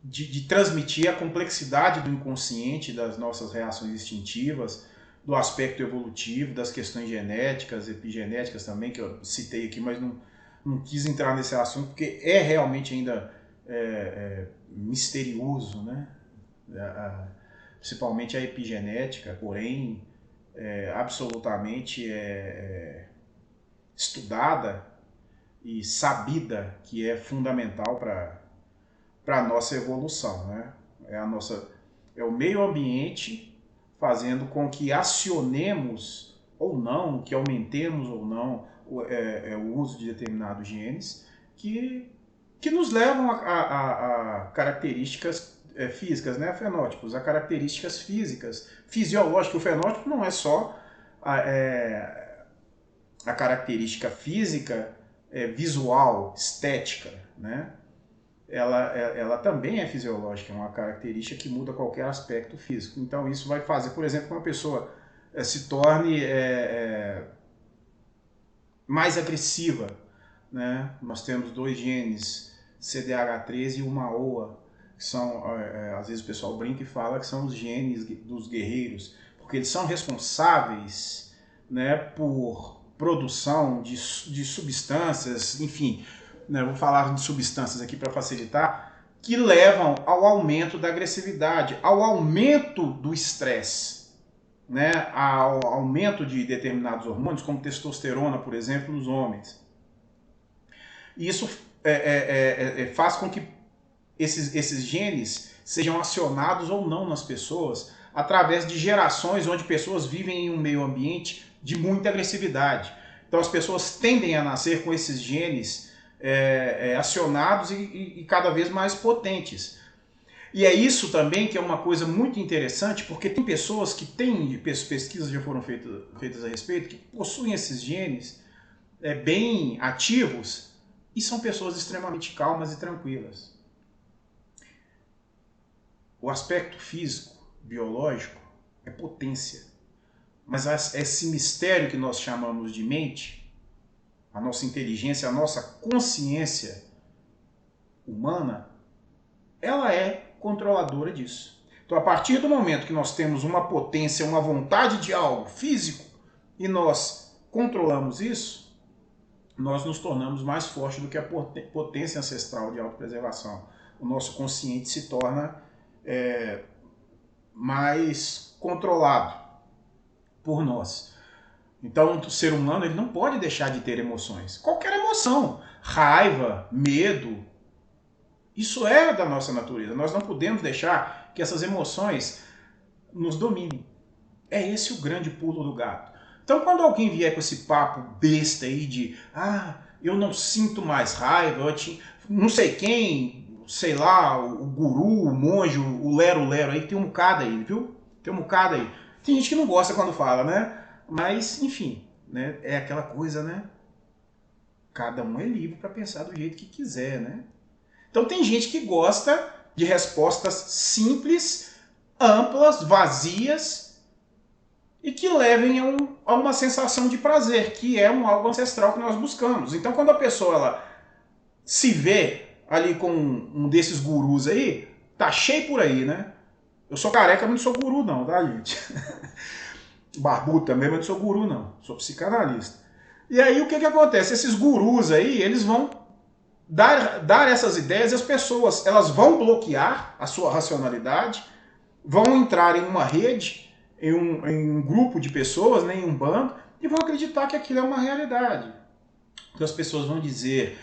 de transmitir a complexidade do inconsciente, das nossas reações instintivas, do aspecto evolutivo, das questões genéticas, epigenéticas também, que eu citei aqui, mas não quis entrar nesse assunto, porque é realmente ainda misterioso, né? Principalmente a epigenética, porém absolutamente estudada e sabida que é fundamental para a nossa evolução, né? É o meio ambiente fazendo com que acionemos ou não, que aumentemos ou não o uso de determinados genes que nos levam a características físicas, né? Fenótipos, a características físicas, fisiológicas. O fenótipo não é só a característica física visual, estética, né? Ela também é fisiológica, é uma característica que muda qualquer aspecto físico. Então isso vai fazer, por exemplo, que uma pessoa se torne mais agressiva, né? Nós temos 2 genes, CDH13 e uma OA, que são, às vezes o pessoal brinca e fala que são os genes dos guerreiros, porque eles são responsáveis, né, por produção de substâncias, enfim, né, vou falar de substâncias aqui para facilitar, que levam ao aumento da agressividade, ao aumento do estresse, né, ao aumento de determinados hormônios, como testosterona, por exemplo, nos homens. E isso faz com que esses genes sejam acionados ou não nas pessoas através de gerações onde pessoas vivem em um meio ambiente de muita agressividade. Então as pessoas tendem a nascer com esses genes acionados e cada vez mais potentes. E é isso também que é uma coisa muito interessante, porque tem pessoas que têm, pesquisas já foram feitas a respeito, que possuem esses genes bem ativos e são pessoas extremamente calmas e tranquilas. O aspecto físico, biológico, é potência. Mas esse mistério que nós chamamos de mente, a nossa inteligência, a nossa consciência humana, ela é controladora disso. Então, a partir do momento que nós temos uma potência, uma vontade de algo físico, e nós controlamos isso, nós nos tornamos mais fortes do que a potência ancestral de autopreservação. O nosso consciente se torna mais controlado por nós. Então, o ser humano ele não pode deixar de ter emoções. Qualquer emoção, raiva, medo, isso é da nossa natureza. Nós não podemos deixar que essas emoções nos dominem. É esse o grande pulo do gato. Então, quando alguém vier com esse papo besta aí de eu não sinto mais raiva, não sei quem, sei lá, o guru, o monge, o lero-lero aí, tem um bocado aí, viu? Tem um bocado aí. Tem gente que não gosta quando fala, né? Mas, enfim, né? É aquela coisa, né? Cada um é livre para pensar do jeito que quiser, né? Então tem gente que gosta de respostas simples, amplas, vazias e que levem a uma sensação de prazer, que é algo ancestral que nós buscamos. Então quando a pessoa ela se vê ali com um desses gurus aí, tá cheio por aí, né? Eu sou careca, mas não sou guru não, tá, gente? Barbudo também, mas não sou guru não, sou psicanalista. E aí o que que acontece? Esses gurus aí, eles vão dar essas ideias e as pessoas, elas vão bloquear a sua racionalidade, vão entrar em uma rede, em um grupo de pessoas, né, em um bando, e vão acreditar que aquilo é uma realidade. Então as pessoas vão dizer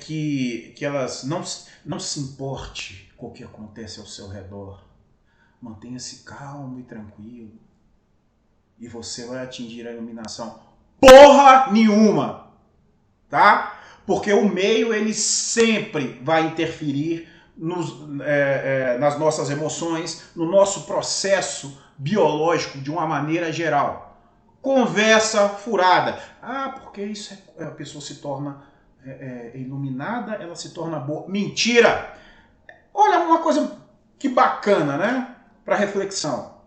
que elas não se importe com o que acontece ao seu redor. Mantenha-se calmo e tranquilo. E você vai atingir a iluminação. Porra nenhuma! Tá? Porque o meio, ele sempre vai interferir nas nossas emoções, no nosso processo biológico de uma maneira geral. Conversa furada. Ah, porque isso a pessoa se torna iluminada, ela se torna boa. Mentira! Olha uma coisa que bacana, né? Para reflexão.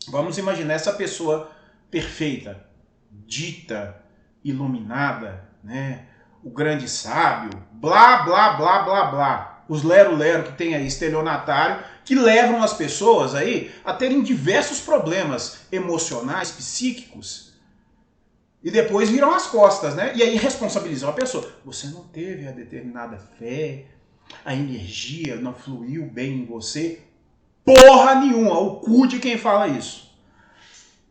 Vamos imaginar essa pessoa perfeita, dita, iluminada, né? O grande sábio, blá, blá, blá, blá, blá. Os lero-lero que tem aí, estelionatário, que levam as pessoas aí a terem diversos problemas emocionais, psíquicos, e depois viram as costas, né? E aí responsabilizam a pessoa. Você não teve a determinada fé, a energia não fluiu bem em você. Porra nenhuma, o cu de quem fala isso.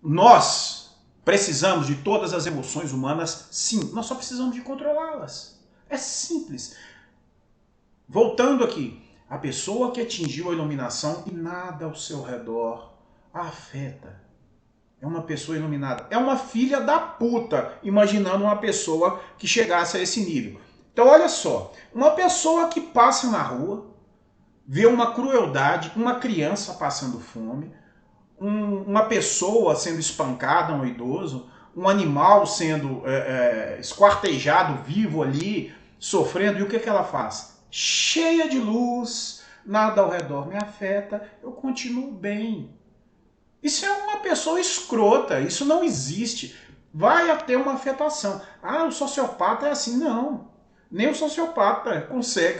Nós precisamos de todas as emoções humanas, sim, nós só precisamos de controlá-las. É simples. Voltando aqui, a pessoa que atingiu a iluminação e nada ao seu redor a afeta. É uma pessoa iluminada. É uma filha da puta, imaginando uma pessoa que chegasse a esse nível. Então olha só, uma pessoa que passa na rua, vê uma crueldade, uma criança passando fome, uma pessoa sendo espancada, um idoso, um animal sendo esquartejado vivo ali, sofrendo, e o que que ela faz? Cheia de luz, nada ao redor me afeta, eu continuo bem. Isso é uma pessoa escrota, isso não existe. Vai ter uma afetação. Ah, o sociopata é assim. Não. Nem o sociopata consegue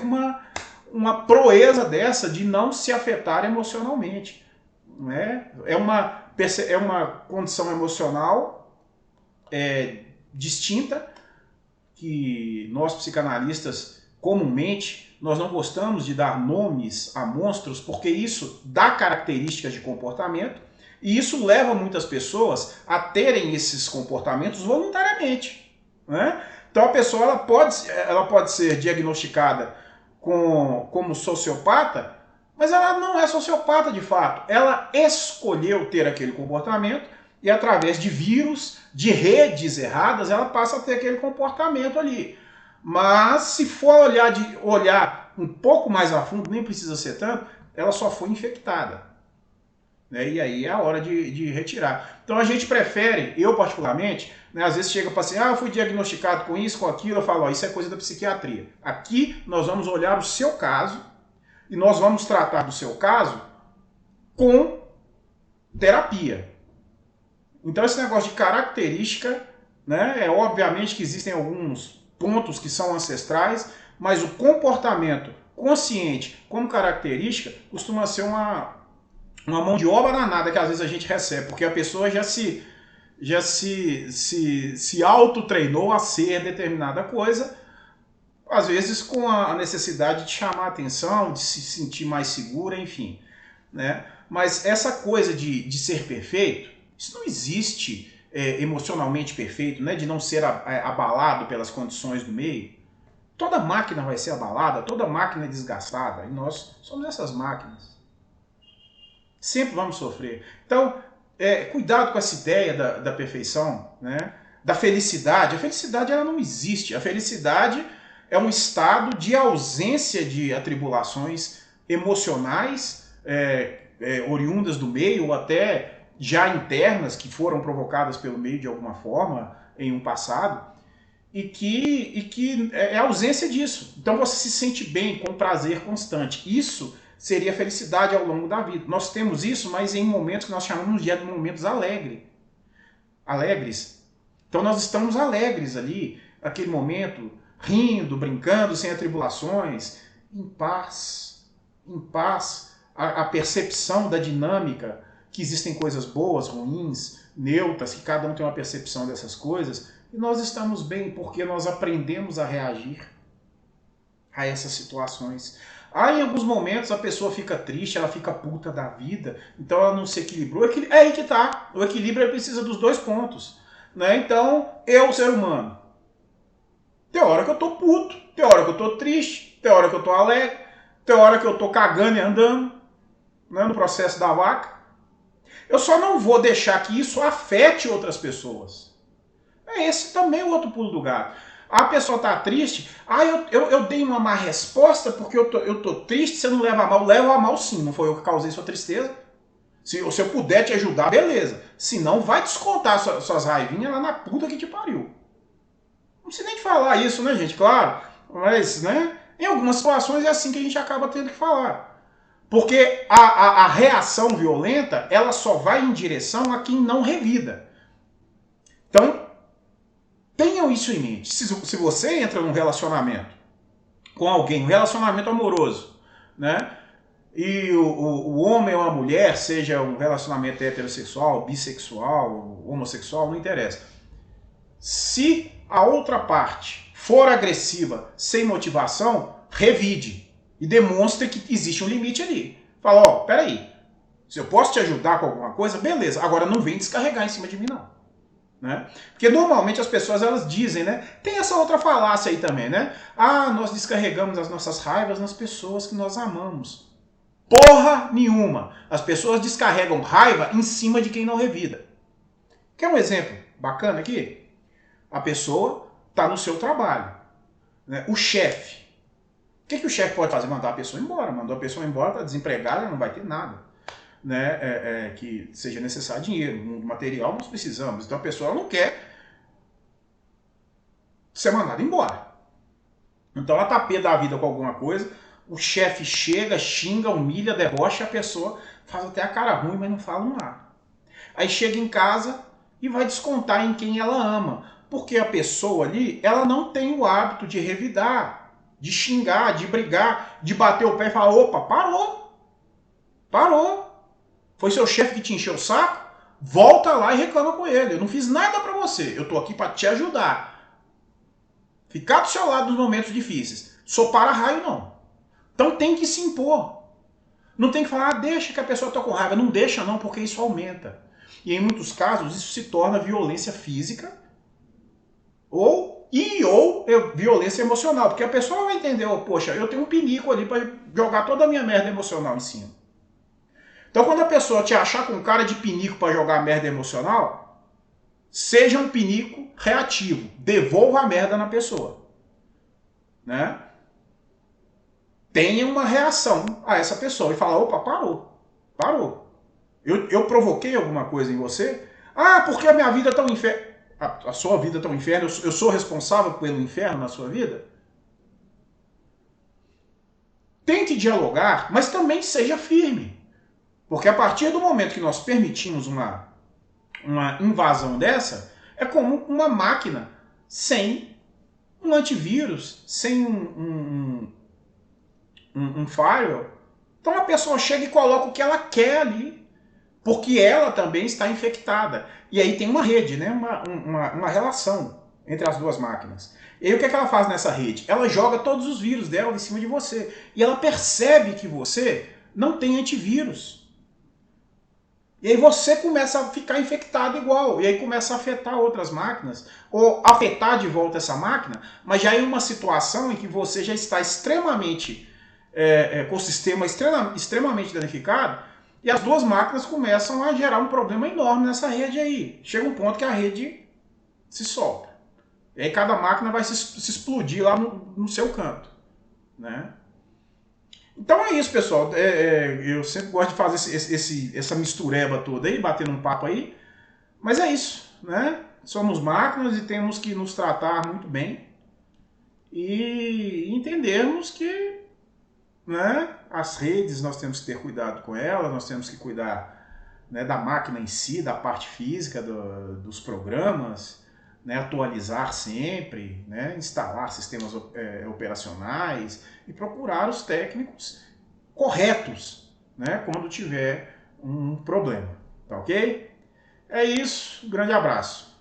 uma proeza dessa de não se afetar emocionalmente. Né? É uma condição emocional distinta que nós psicanalistas comumente nós não gostamos de dar nomes a monstros porque isso dá características de comportamento e isso leva muitas pessoas a terem esses comportamentos voluntariamente. Né? Então a pessoa ela pode ser diagnosticada como sociopata, mas ela não é sociopata de fato. Ela escolheu ter aquele comportamento e através de vírus, de redes erradas, ela passa a ter aquele comportamento ali. Mas se for olhar um pouco mais a fundo, nem precisa ser tanto, ela só foi infectada. Né? E aí é a hora de retirar. Então a gente prefere, eu particularmente, né, às vezes chega para assim, eu fui diagnosticado com isso, com aquilo, eu falo, isso é coisa da psiquiatria. Aqui nós vamos olhar o seu caso e nós vamos tratar do seu caso com terapia. Então esse negócio de característica, né, obviamente que existem alguns pontos que são ancestrais, mas o comportamento consciente como característica costuma ser uma mão de obra danada que às vezes a gente recebe, porque a pessoa já se auto-treinou a ser determinada coisa, às vezes com a necessidade de chamar a atenção, de se sentir mais segura, enfim. Né? Mas essa coisa de ser perfeito, isso não existe emocionalmente perfeito, né? De não ser abalado pelas condições do meio. Toda máquina vai ser abalada, toda máquina é desgastada, e nós somos essas máquinas. Sempre vamos sofrer. Então, cuidado com essa ideia da perfeição, né? Da felicidade. A felicidade ela não existe. A felicidade é um estado de ausência de atribulações emocionais oriundas do meio ou até já internas que foram provocadas pelo meio de alguma forma em um passado e que é a ausência disso. Então você se sente bem, com prazer constante. Isso seria felicidade ao longo da vida. Nós temos isso, mas em momentos que nós chamamos de momentos alegres. Então nós estamos alegres ali, naquele momento, rindo, brincando, sem atribulações, em paz, em paz, a percepção da dinâmica, que existem coisas boas, ruins, neutras, que cada um tem uma percepção dessas coisas, e nós estamos bem porque nós aprendemos a reagir a essas situações. Em alguns momentos a pessoa fica triste, ela fica puta da vida, então ela não se equilibrou. É aí que tá. O equilíbrio precisa dos dois pontos. Né? Então, eu, ser humano, tem hora que eu tô puto, tem hora que eu tô triste, tem hora que eu tô alegre, tem hora que eu tô cagando e andando, né, no processo da vaca. Eu só não vou deixar que isso afete outras pessoas. Esse também é o outro pulo do gato. A pessoa tá triste, eu dei uma má resposta porque eu tô triste, você não leva a mal. Levo a mal sim, não foi eu que causei sua tristeza. Se eu puder te ajudar, beleza. Se não, vai descontar suas raivinhas lá na puta que te pariu. Não precisa nem de falar isso, né, gente? Claro. Mas, né, em algumas situações é assim que a gente acaba tendo que falar. Porque a reação violenta, ela só vai em direção a quem não revida. Então, tenham isso em mente. Se você entra num relacionamento com alguém, um relacionamento amoroso, né? E o homem ou a mulher, seja um relacionamento heterossexual, bissexual, homossexual, não interessa. Se a outra parte for agressiva, sem motivação, revide e demonstre que existe um limite ali. Fala, peraí, se eu posso te ajudar com alguma coisa, beleza, agora não vem descarregar em cima de mim não. Né? Porque normalmente as pessoas elas dizem, né? Tem essa outra falácia aí também, né? Nós descarregamos as nossas raivas nas pessoas que nós amamos. Porra nenhuma! As pessoas descarregam raiva em cima de quem não revida. Quer um exemplo bacana aqui? A pessoa está no seu trabalho. Né? O chefe. O que o chefe pode fazer? Mandar a pessoa embora. Mandou a pessoa embora, está desempregada, não vai ter nada. Né? Que seja necessário dinheiro. No material nós precisamos. Então a pessoa não quer ser mandada embora. Então ela está pé da vida com alguma coisa. O chefe chega, xinga, humilha, debocha, a pessoa faz até a cara ruim, mas não fala nada. Aí chega em casa e vai descontar em quem ela ama. Porque a pessoa ali, ela não tem o hábito de revidar, de xingar, de brigar, de bater o pé e falar, opa, parou. Parou. Foi seu chefe que te encheu o saco? Volta lá e reclama com ele. Eu não fiz nada pra você. Eu tô aqui pra te ajudar. Ficar do seu lado nos momentos difíceis. Sou para-raio, não. Então tem que se impor. Não tem que falar, deixa que a pessoa tá com raiva. Não deixa não, porque isso aumenta. E em muitos casos isso se torna violência física ou violência emocional. Porque a pessoa vai entender, poxa, eu tenho um pinico ali para jogar toda a minha merda emocional em cima. Então quando a pessoa te achar com cara de pinico para jogar merda emocional, seja um pinico reativo. Devolva a merda na pessoa. Né? Tenha uma reação a essa pessoa e fala, opa, parou. Parou. Eu provoquei alguma coisa em você? Porque a minha vida é tão inferno. A sua vida é tão inferno? Eu sou responsável pelo inferno na sua vida? Tente dialogar, mas também seja firme. Porque a partir do momento que nós permitimos uma invasão dessa, é como uma máquina sem um antivírus, sem um firewall. Então a pessoa chega e coloca o que ela quer ali, porque ela também está infectada. E aí tem uma rede, né? uma relação entre as duas máquinas. E aí o que ela faz nessa rede? Ela joga todos os vírus dela em cima de você. E ela percebe que você não tem antivírus. E aí você começa a ficar infectado igual. E aí começa a afetar outras máquinas. Ou afetar de volta essa máquina, mas já em uma situação em que você já está extremamente... com o sistema extremamente danificado, e as duas máquinas começam a gerar um problema enorme nessa rede aí. Chega um ponto que a rede se solta. E aí cada máquina vai se explodir lá no seu canto. Né? Então é isso, pessoal. Eu sempre gosto de fazer essa mistureba toda aí, batendo um papo aí. Mas é isso. Né? Somos máquinas e temos que nos tratar muito bem. E entendermos que, né, as redes, nós temos que ter cuidado com elas, nós temos que cuidar, né, da máquina em si, da parte física dos programas, né, atualizar sempre, né, instalar sistemas operacionais e procurar os técnicos corretos, né, quando tiver um problema, tá ok? É isso, um grande abraço.